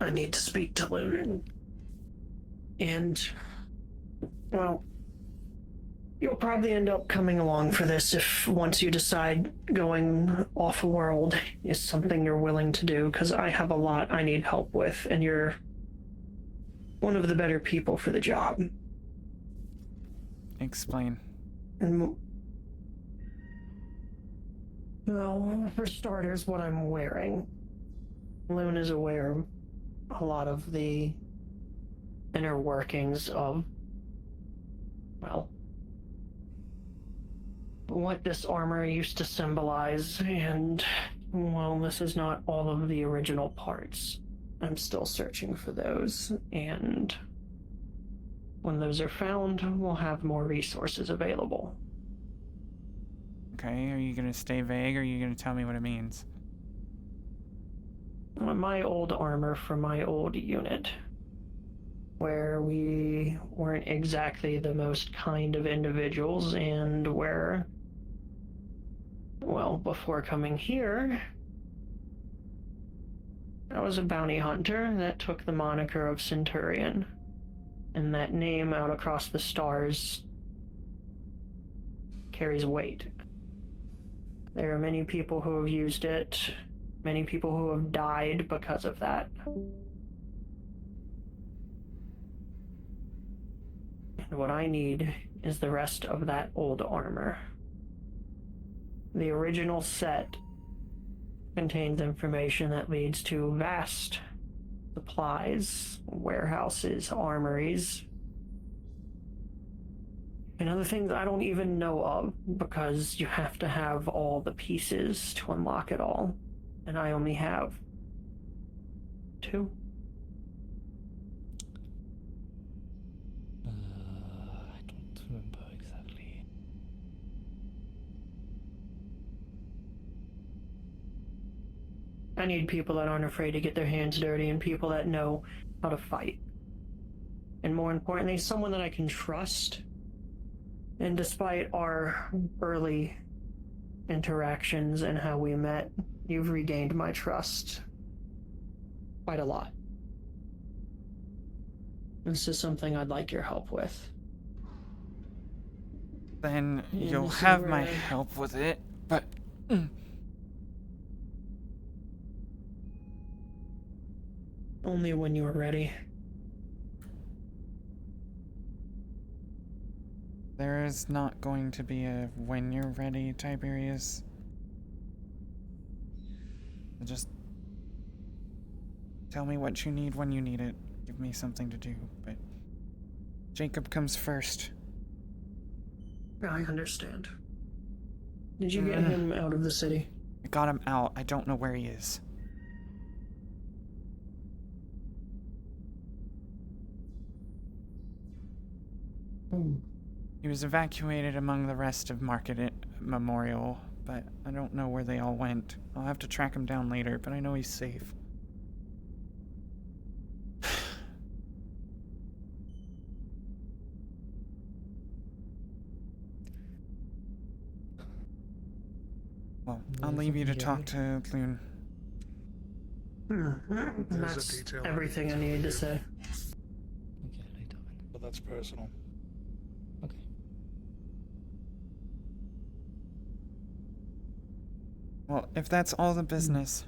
I need to speak to Loon. And, well, you'll probably end up coming along for this if once you decide going off-world is something you're willing to do, because I have a lot I need help with, and you're one of the better people for the job. Explain. And, well, for starters, what I'm wearing. Loon is aware of a lot of the inner workings of, well, what this armor used to symbolize, and, well, this is not all of the original parts. I'm still searching for those, and when those are found, we'll have more resources available. Okay, are you gonna stay vague or are you gonna tell me what it means? My old armor from my old unit, where we weren't exactly the most kind of individuals, and where, well, before coming here, I was a bounty hunter that took the moniker of Centurion, and that name out across the stars carries weight. There are many people who have used it, many people who have died because of that. And what I need is the rest of that old armor. The original set contains information that leads to vast supplies, warehouses, armories, and other things I don't even know of, because you have to have all the pieces to unlock it all, and I only have 2. I don't remember exactly. I need people that aren't afraid to get their hands dirty and people that know how to fight. And more importantly, someone that I can trust. And despite our early interactions and how we met, you've regained my trust quite a lot. This is something I'd like your help with. Then Yeah, you'll this is have where my I- help with it, but Only when you are ready. there is not going to be a when you're ready, Tiberius. Just tell me what you need when you need it. Give me something to do, but Jacob comes first. I understand. Did you get him out of the city? I got him out. I don't know where he is. He was evacuated among the rest of Market Memorial, but I don't know where they all went. I'll have to track him down later, but I know he's safe. Well, I'll There's leave you to something talk to Loon. That's detail I everything need I to needed to say. say. Okay, later then. But that's personal. Okay. Well, if that's all the business.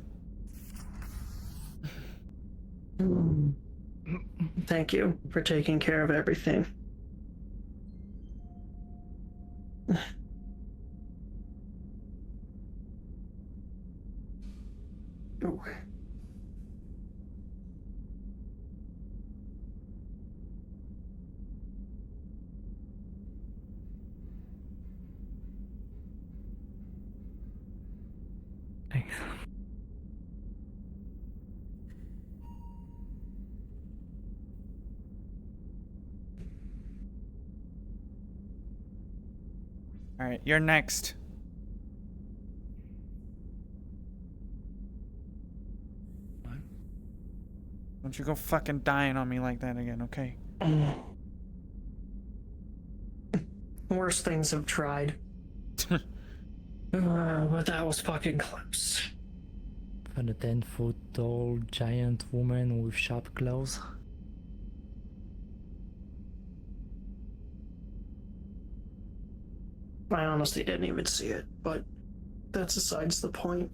Thank you for taking care of everything. Ooh. Thanks. Alright, you're next. What? Don't you go fucking dying on me like that again, okay? Worse things have tried. But that was fucking close. And a 10-foot tall giant woman with sharp claws. I honestly didn't even see it, but that's besides the point.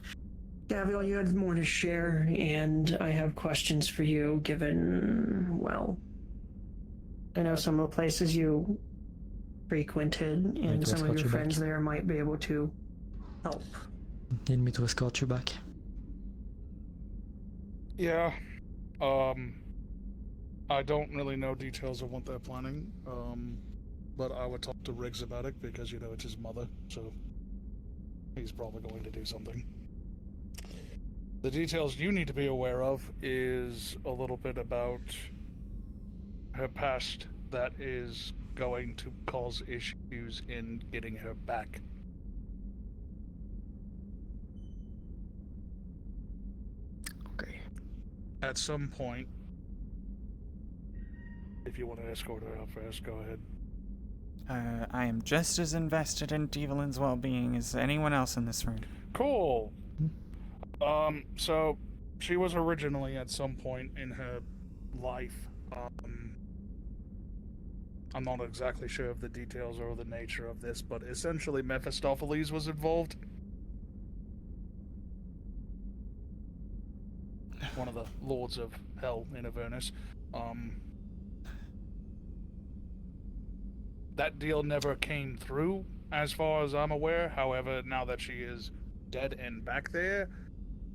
Gabriel, you had more to share, and I have questions for you, given, well, I know some of the places you frequented, and to some of escort your you back. friends there might be able to help. Need me to escort you back? Yeah. I don't really know details of what they're planning. But I would talk to Riggs about it because, it's his mother, so he's probably going to do something. The details you need to be aware of is a little bit about her past that is going to cause issues in getting her back. Okay. At some point, if you want to escort her out first, go ahead. I am just as invested in Evelyn's well-being as anyone else in this room. Cool. So she was originally at some point in her life. I'm not exactly sure of the details or the nature of this, but essentially Mephistopheles was involved. one of the lords of hell in Avernus. That deal never came through, as far as I'm aware. However, now that she is dead and back there,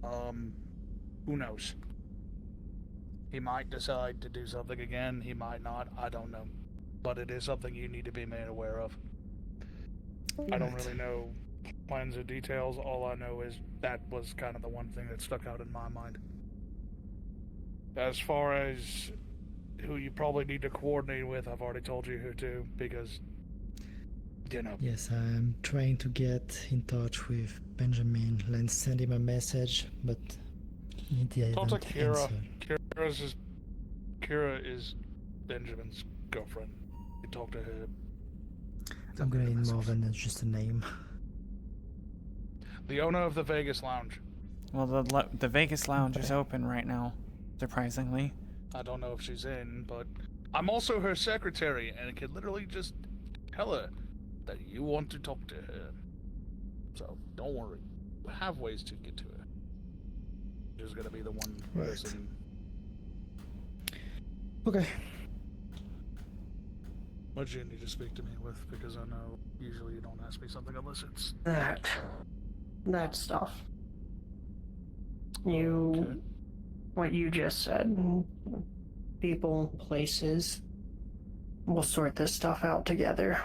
who knows? He might decide to do something again. He might not. I don't know. But it is something you need to be made aware of. I don't really know plans or details. All I know is that was kind of the one thing that stuck out in my mind. As far as who you probably need to coordinate with, I've already told you who to, because, you know. Yes, I'm trying to get in touch with Benjamin. Let's send him a message, but he Talk to didn't Kira. answer. Kira is Benjamin's girlfriend. You talk to her. I'm gonna need more than just a name. The owner of the Vegas Lounge. Well, the Vegas Lounge is open right now, surprisingly. I don't know if she's in, but I'm also her secretary, and can literally just tell her that you want to talk to her. So don't worry, we have ways to get to her. There's gonna be the one person. Okay. What do you need to speak to me with? Because I know usually you don't ask me something unless it's That stuff. Okay. What you just said. People, places. We'll sort this stuff out together.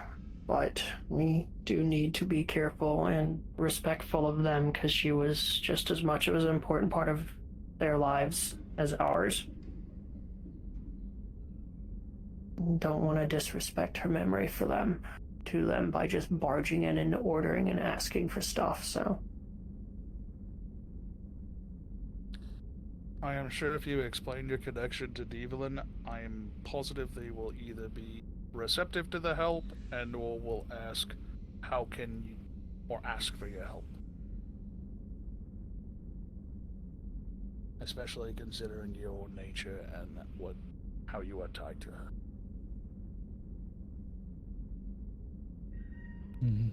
But we do need to be careful and respectful of them, because she was just as much of an important part of their lives as ours. Don't want to disrespect her memory to them by just barging in and ordering and asking for stuff, so. I am sure if you explain your connection to Devlin, I am positive they will either be receptive to the help and or will ask how can you, or ask for your help. Especially considering your nature and how you are tied to her. Mm-hmm.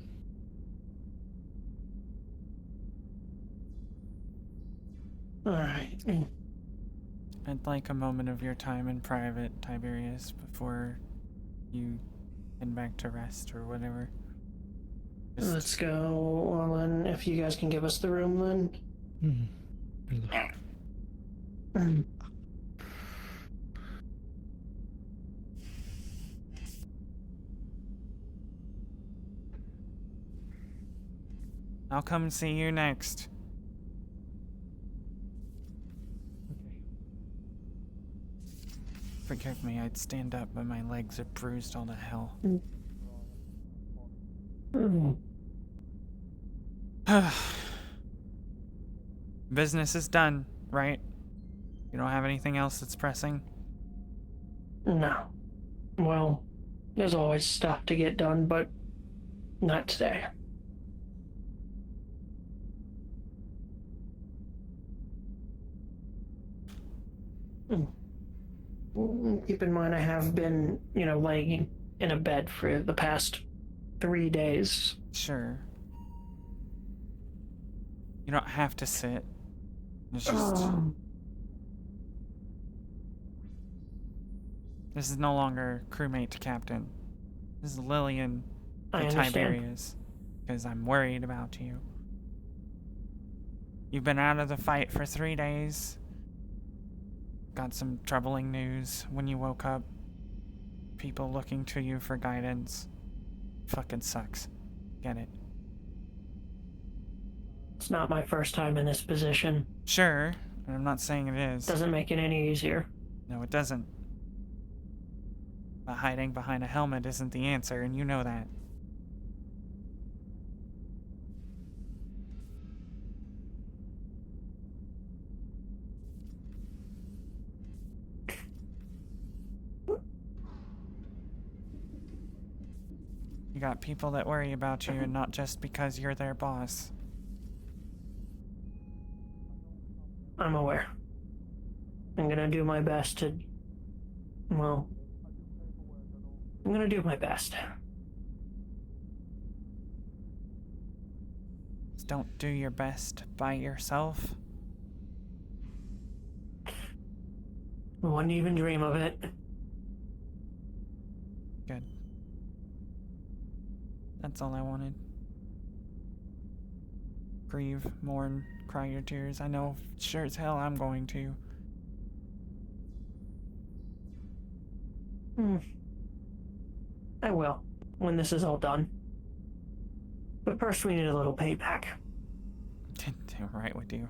Alright. I'd like a moment of your time in private, Tiberius, before you head back to rest or whatever. Let's go. Well, then, if you guys can give us the room, then. Mm-hmm. I'll come see you next. Forgive me, I'd stand up, but my legs are bruised all to hell. Business is done, right? You don't have anything else that's pressing? No. Well, there's always stuff to get done, but not today. Keep in mind, I have been, laying in a bed for the past 3 days. Sure. You don't have to sit. It's just... This is no longer crewmate to captain. This is Lillian I to understand. Tiberius. Because I'm worried about you. You've been out of the fight for 3 days. Got some troubling news when you woke up. People looking to you for guidance. Fucking sucks. Get it? It's not my first time in this position. Sure, and I'm not saying it is. Doesn't make it any easier. No, it doesn't. But hiding behind a helmet isn't the answer, and you know that. You got people that worry about you, and not just because you're their boss. I'm aware. I'm gonna do my best to... Well... I'm gonna do my best. Just don't do your best by yourself. I wouldn't even dream of it. Good. That's all I wanted. Grieve, mourn, cry your tears. I know sure as hell I'm going to. I will, when this is all done. But first we need a little payback. Damn right we do.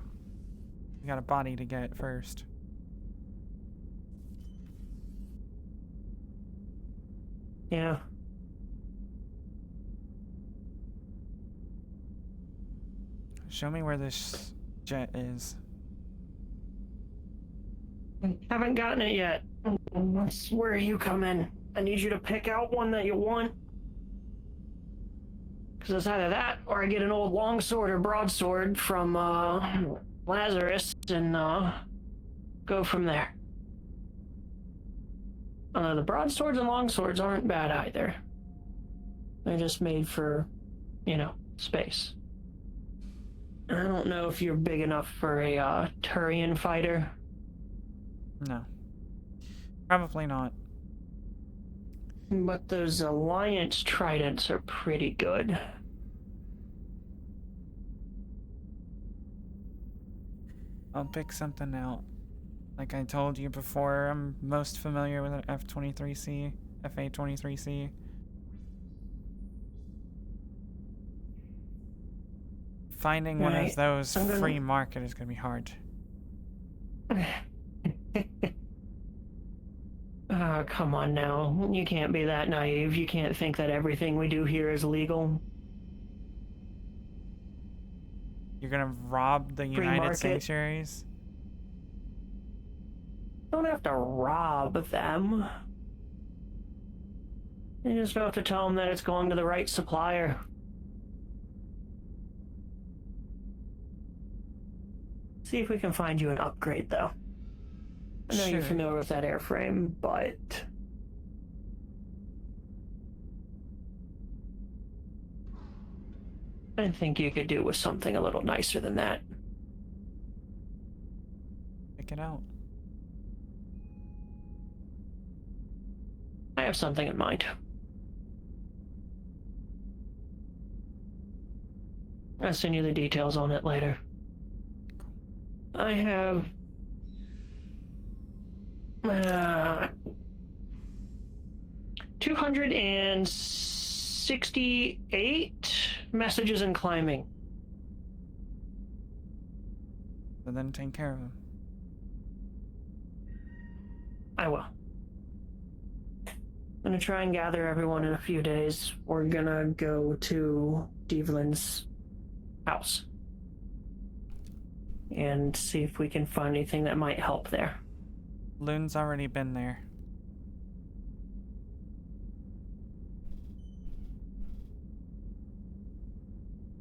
We got a body to get first. Yeah. Show me where this jet is. Haven't gotten it yet. That's where you come in. I need you to pick out one that you want. Because it's either that, or I get an old longsword or broadsword from, Lazarus and, go from there. The broadswords and longswords aren't bad either. They're just made for, space. I don't know if you're big enough for a, Turian fighter. No. Probably not. But those Alliance tridents are pretty good. I'll pick something out. Like I told you before, I'm most familiar with an F-23C, FA-23C. Finding one of those free market is gonna be hard. Come on now. You can't be that naive. You can't think that everything we do here is legal. You're gonna rob the United market. Sanctuaries? Don't have to rob them. You just have to tell them that it's going to the right supplier. See if we can find you an upgrade, though. I know you're Sure. familiar with that airframe, but... I think you could do with something a little nicer than that. Pick it out. I have something in mind. I'll send you the details on it later. I have... 268 messages in climbing. So then take care of them. I will. I'm gonna try and gather everyone in a few days. We're gonna go to Devlin's house and see if we can find anything that might help there. Loon's already been there.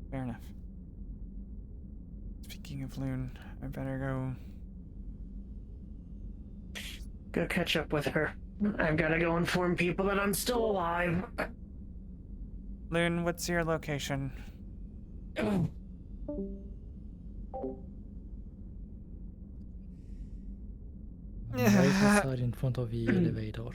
Fair enough. Speaking of Loon, I better go. Go catch up with her. I've gotta go inform people that I'm still alive. Loon, what's your location? Right outside in front of the elevator.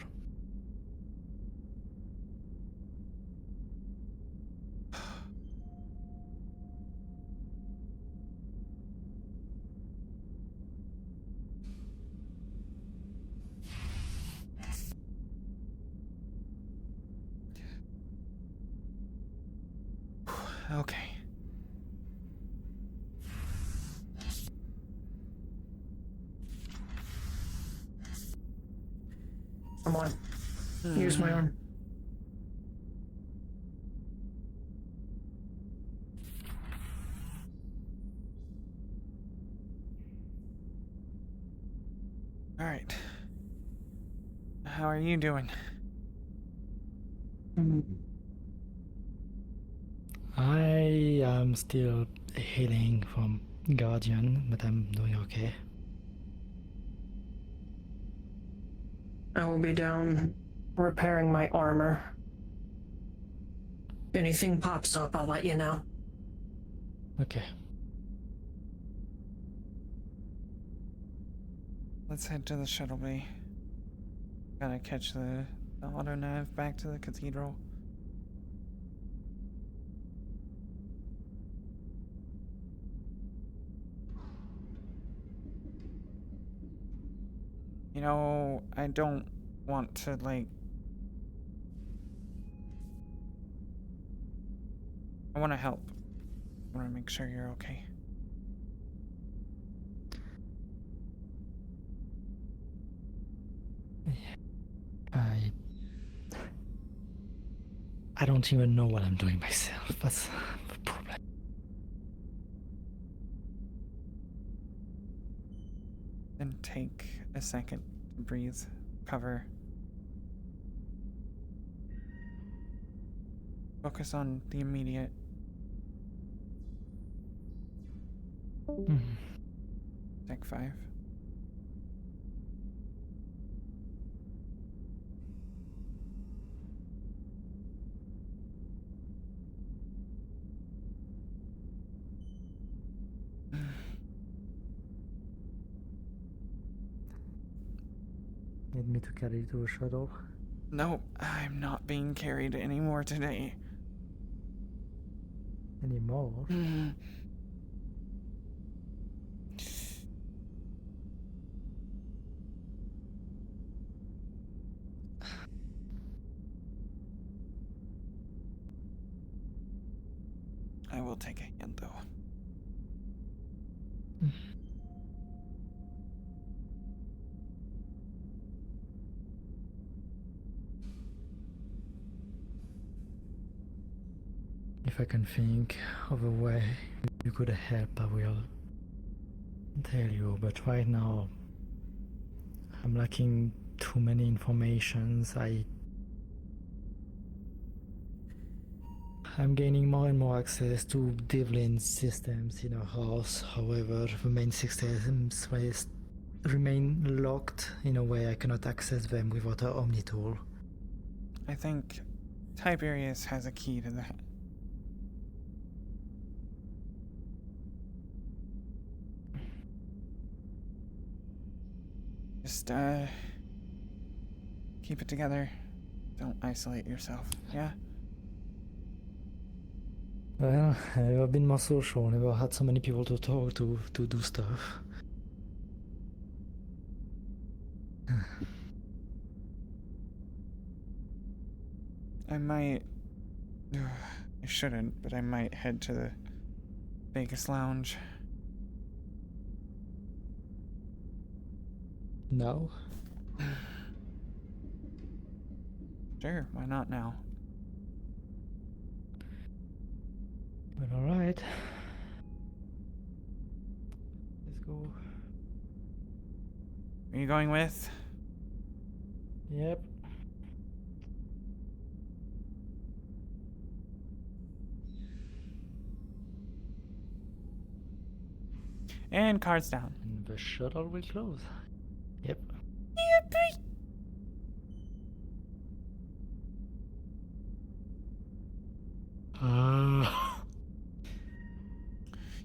Okay. Come on. Here's my arm. All right. How are you doing? I am still healing from Guardian, but I'm doing okay. I will be down repairing my armor. If anything pops up, I'll let you know. Okay. Let's head to the shuttle bay. Gotta catch the auto nav back to the cathedral. You know, I don't want to, like... I want to help. I want to make sure you're okay. I don't even know what I'm doing myself. That's the problem. Then take a second to breathe. Cover. Focus on the immediate. Deck 5. Need me to carry you to a shuttle? Nope, I'm not being carried anymore today. Anymore? I will take a hand though. If I can think of a way you could help, I will tell you. But right now, I'm lacking too many informations. I'm gaining more and more access to Devlin's systems in our house. However, the main systems remain locked in a way I cannot access them without our Omni tool. I think Tiberius has a key to that. Just, keep it together. Don't isolate yourself, yeah? Well, I've never been more social, never had so many people to talk to do stuff. I might... I shouldn't, but I might head to the Vegas lounge. No? Sure, why not now? Well, alright. Let's go. Are you going with? Yep. And cards down. And the shuttle will close. Yep.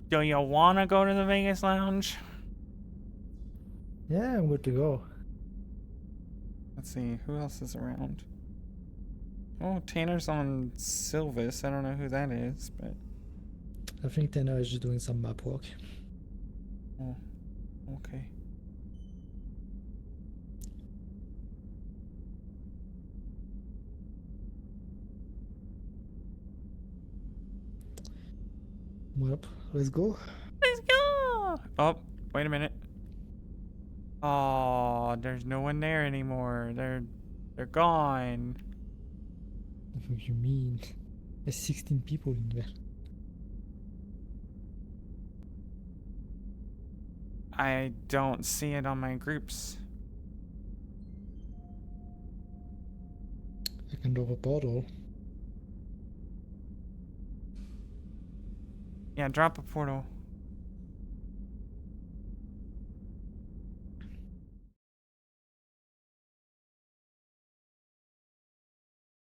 Do you wanna go to the Vegas lounge? Yeah, I'm good to go. Let's see, who else is around? Oh, Tanner's on Sylvis. I don't know who that is, but... I think Tanner is just doing some map work. Oh, okay. Well, let's go. Let's go! Oh, wait a minute. Oh, there's no one there anymore. They're gone. What do you mean? There's 16 people in there. I don't see it on my groups. I can drop a portal. Yeah, drop a portal.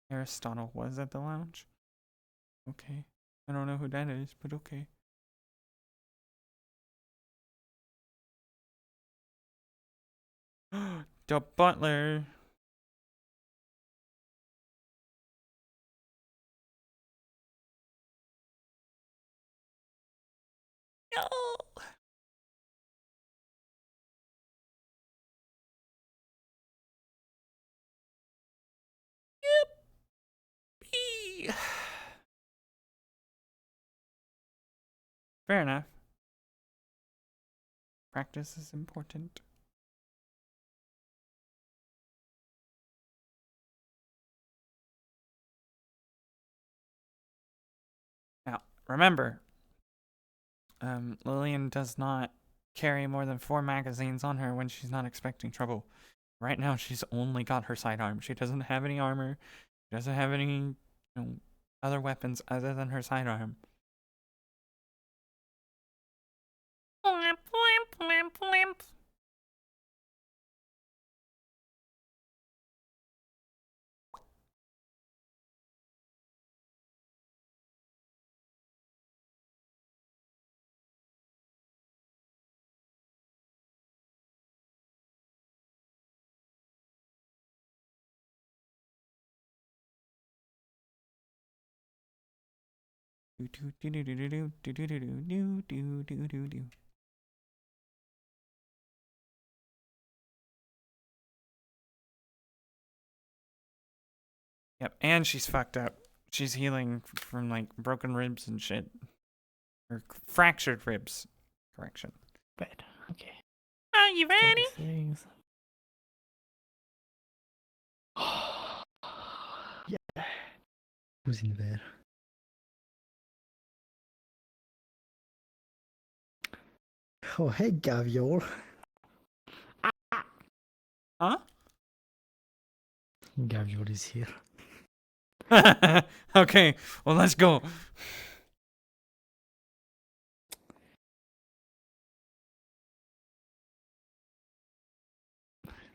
Aristotle was at the lounge. Okay. I don't know who that is, but okay. The butler. No. Yippee. Fair enough. Practice is important. Now, remember, Lillian does not carry more than 4 magazines on her when she's not expecting trouble. Right now, she's only got her sidearm. She doesn't have any armor. She doesn't have any, other weapons other than her sidearm. Blimp, blimp, blimp, blimp. Yep, and she's fucked up. She's healing from like broken ribs and shit. Or fractured ribs. Correction. Bad. Okay. Are you ready? Things. Yeah. Who's in there? Oh, hey, Gaviol. Huh? Gaviol is here. Okay, well, let's go.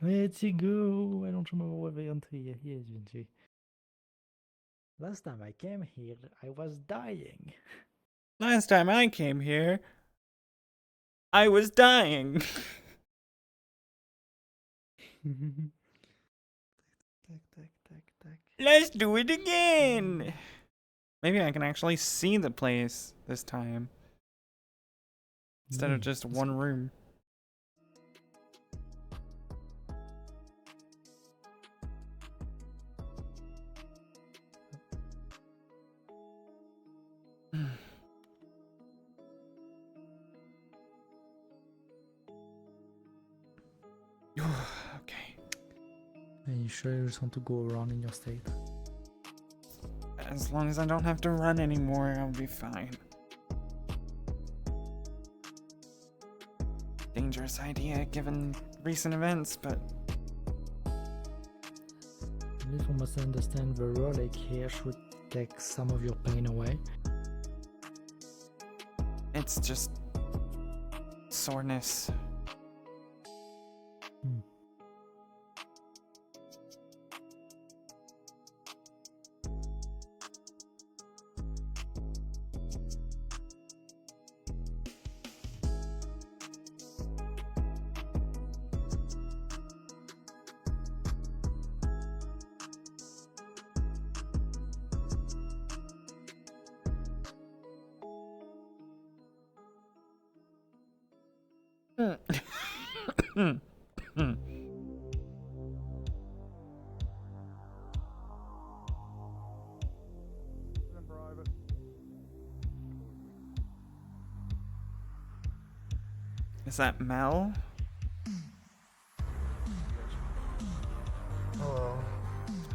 Where'd she go? I don't remember where we went here. Here's Vinci. Last time I came here, I was dying. Last time I came here, I was dying. Let's do it again. Maybe I can actually see the place this time. Instead of just one room. Okay. Are you sure you just want to go around in your state? As long as I don't have to run anymore, I'll be fine. Dangerous idea given recent events, but At least we must understand the relic here should take some of your pain away. it's just soreness. Is that Mel? Hello.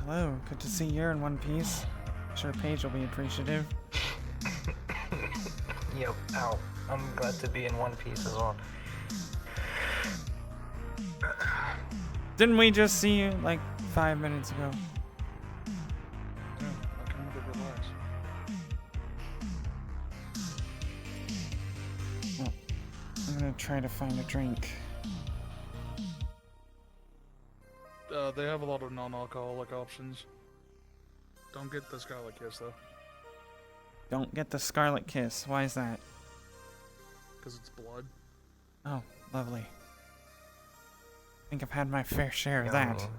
Hello, good to see you're in one piece. Sure Paige will be appreciative. Yep, ow. I'm glad to be in one piece as well. Didn't we just see you like 5 minutes ago? Yeah, I can remember relax. Well, I'm gonna try to find a drink. They have a lot of non-alcoholic options. Don't get the Scarlet Kiss though, Don't get the Scarlet Kiss. Why is that? because it's blood. Oh, lovely. think I've had my fair share of Yeah, that.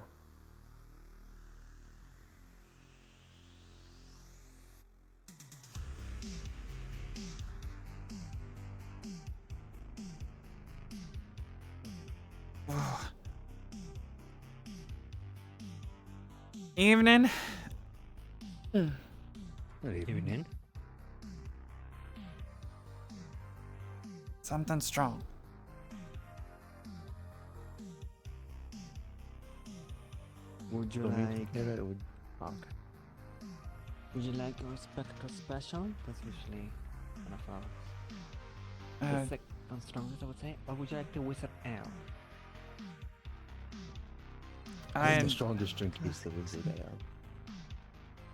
Ugh. Evening. Good evening. Something strong. Would you Don't need like? to hear it would- Okay. Would you like a Spectre Special? That's usually one of our Uh, the second strongest, I would say. Or would you like the Wizard Ale? I The strongest drink is the Wizard Ale.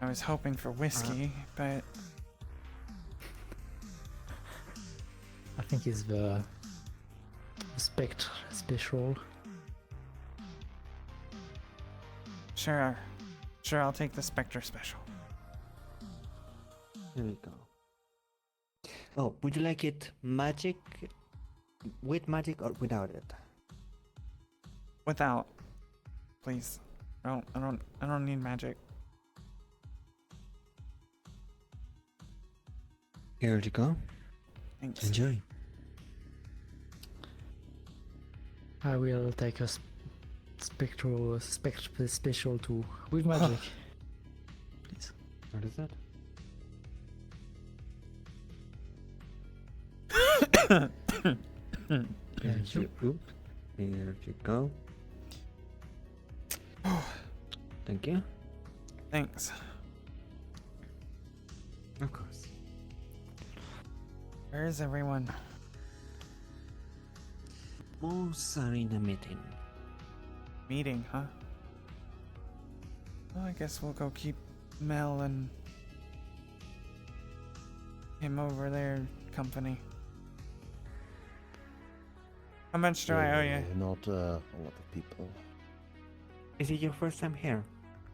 I was hoping for whiskey, but I think it's the Spectre special. sure, I'll take the Spectre special. Here we go. Oh, would you like it magic, with magic or without it? Without, please. I don't need magic. Here you go. Thanks. Enjoy. I will take a Spectre special too with magic. Please. What is it? Thank you. Here you go. Thank you. Thanks. Of course. Where is everyone? Most are in a meeting. Meeting, huh? Well, I guess we'll go keep Mel and him over there company. How much do I owe you? Not a lot of people. Is it your first time here?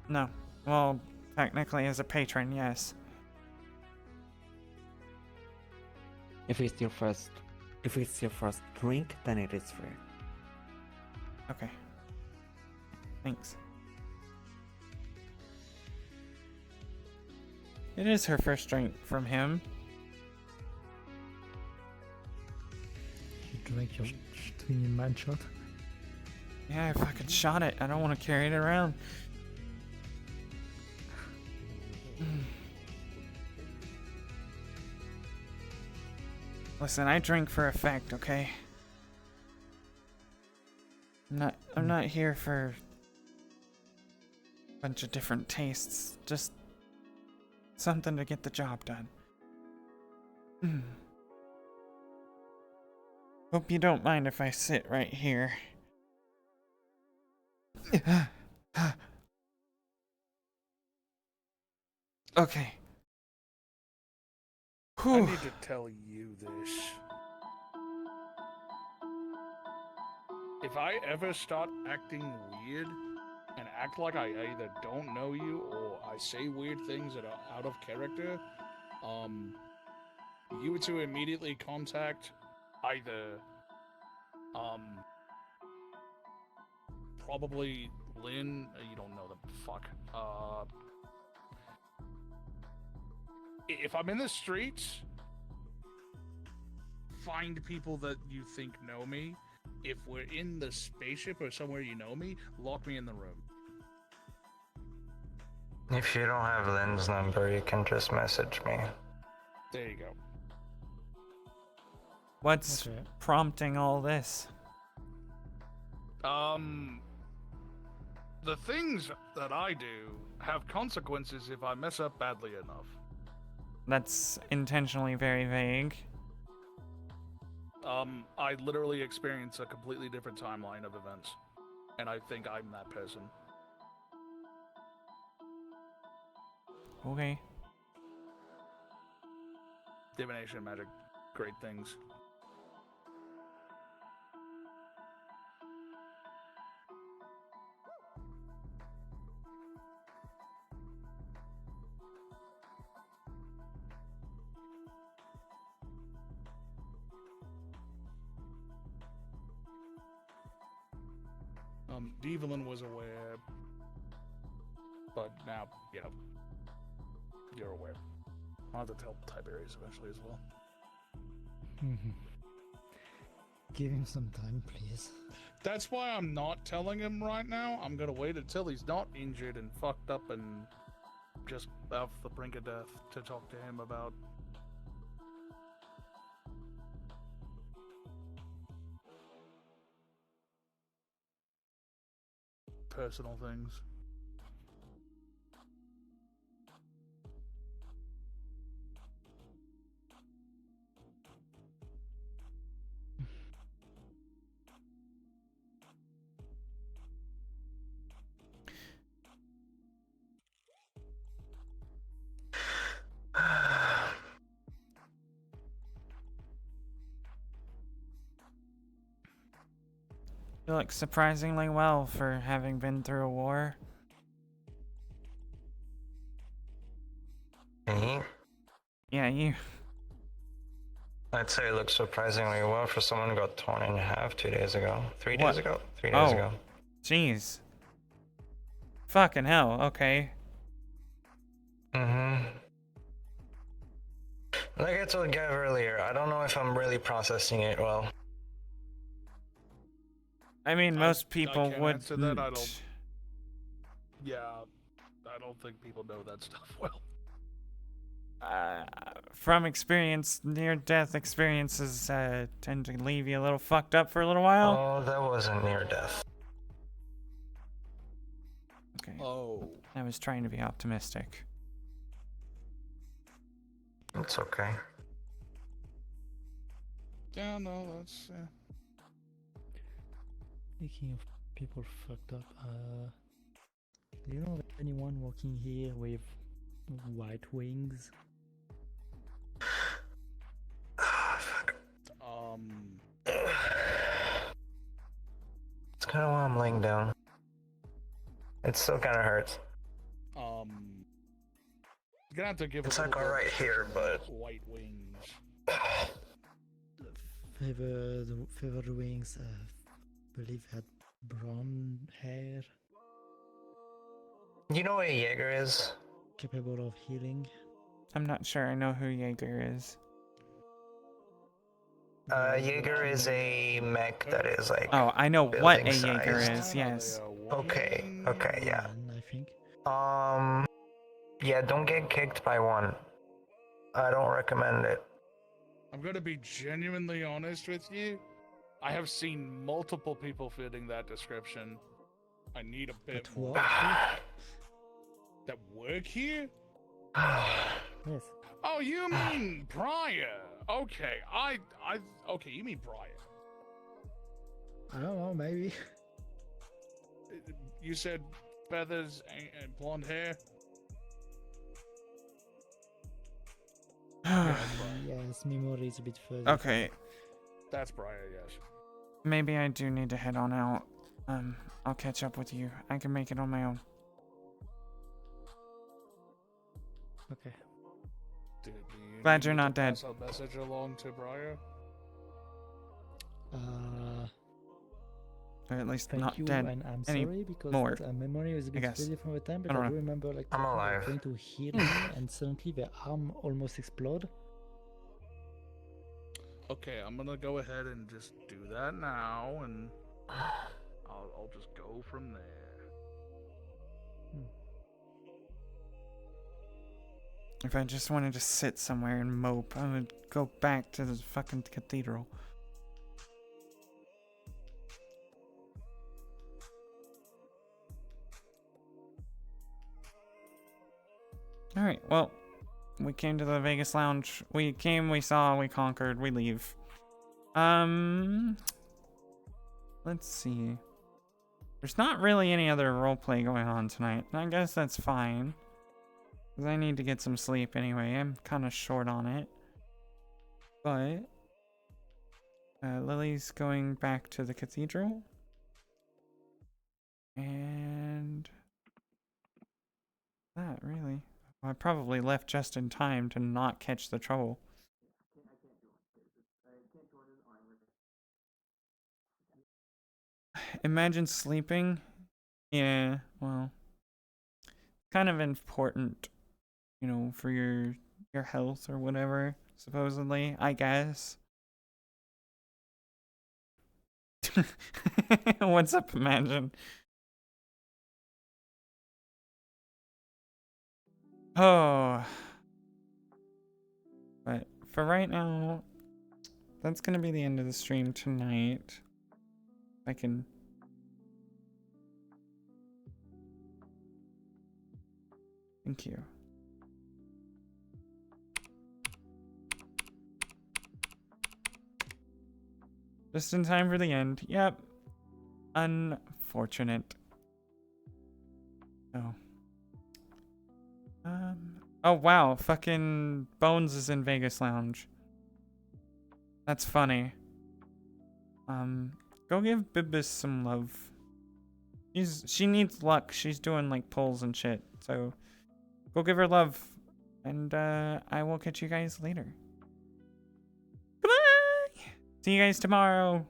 No. Well, technically as a patron, yes. If it's your first drink, then it is free. Okay. Thanks. It is her first drink from him. You drink your twin man shot. Yeah, I fucking shot it. I don't want to carry it around. Listen, I drink for effect, okay? I'm not here for a bunch of different tastes. Just something to get the job done. Hope you don't mind if I sit right here. Okay. I Whew. need to tell you this. If I ever start acting weird and act like I either don't know you or I say weird things that are out of character, you were to immediately contact either, probably Lynn. You don't know the fuck. If I'm in the streets, find people that you think know me. If we're in the spaceship or somewhere you know me, lock me in the room. If you don't have Lynn's number, you can just message me. There you go. What's Okay. prompting all this? The things that I do have consequences if I mess up badly enough. That's intentionally very vague. I literally experience a completely different timeline of events, and I think I'm that person. Okay. Divination, magic, great things. Devlin was aware, but now, you're aware. I'll have to tell Tiberius eventually as well. Give him some time, please. That's why I'm not telling him right now. I'm gonna wait until he's not injured and fucked up and just off the brink of death to talk to him about personal things. You look surprisingly well for having been through a war. Me? Yeah, you. I'd say it looks surprisingly well for someone who got torn in half 2 days ago. 3 What? days ago? 3 days Oh. ago. Jeez. Fucking hell, okay. Like I told Gav earlier, I don't know if I'm really processing it well. I mean, most I people can't would. answer that. I don't think people know that stuff well. From experience, near-death experiences tend to leave you a little fucked up for a little while. Oh, that wasn't near death. Okay. Oh. I was trying to be optimistic. It's okay. Yeah, no, that's. Speaking of people fucked up, do you know of anyone walking here with white wings? It's kind of why I'm laying down. It still kind of hurts. You're gonna have to give. It's a like little alright bit here, but white wings. Feathered wings, believe had brown hair, you know what a Jaeger is? capable of healing. I'm not sure I know who Jaeger is. Jaeger is a mech that is like. Oh, I know what a building Jaeger sized. is, yes. Okay, yeah. I think. Yeah, don't get kicked by one. I don't recommend it. I'm gonna be genuinely honest with you. I have seen multiple people fitting that description. I need a bit That more. work here? That work here? Yes. Oh, you mean Briar? Okay, okay, you mean Briar. I don't know, maybe. You said feathers and blonde hair. Yes, memory is a bit further. Okay, That's Briar, yes. maybe I do need to head on out. I'll catch up with you. I can make it on my own. Okay. Do you Glad need you're me not to dead. pass a message along to Briar? Or at least Thank not you, dead. and I'm any sorry because more, memory was a bit guess. fuzzy from the time, but I don't I do know. remember like I'm people were alive. trying to heal me, and suddenly their arm almost explode. Okay, I'm gonna go ahead and just do that now, and I'll just go from there. If I just wanted to sit somewhere and mope, I would go back to the fucking cathedral. Alright, well, we came to the Vegas Lounge. We came, we saw, we conquered, we leave. Let's see. There's not really any other roleplay going on tonight, and I guess that's fine. Because I need to get some sleep anyway. I'm kind of short on it. But Lily's going back to the cathedral. And that really. I probably left just in time to not catch the trouble. Imagine sleeping. Yeah, well, kind of important, you know, for your health or whatever, supposedly, I guess. What's up, Imagine? Oh. But for right now, that's gonna be the end of the stream tonight. I can... Thank you. Just in time for the end. Yep. Unfortunate. Oh. Oh wow, fucking Bones is in Vegas Lounge. That's funny. Go give Bibbis some love. She needs luck. She's doing like pulls and shit. So go give her love. And I will catch you guys later. Goodbye! See you guys tomorrow.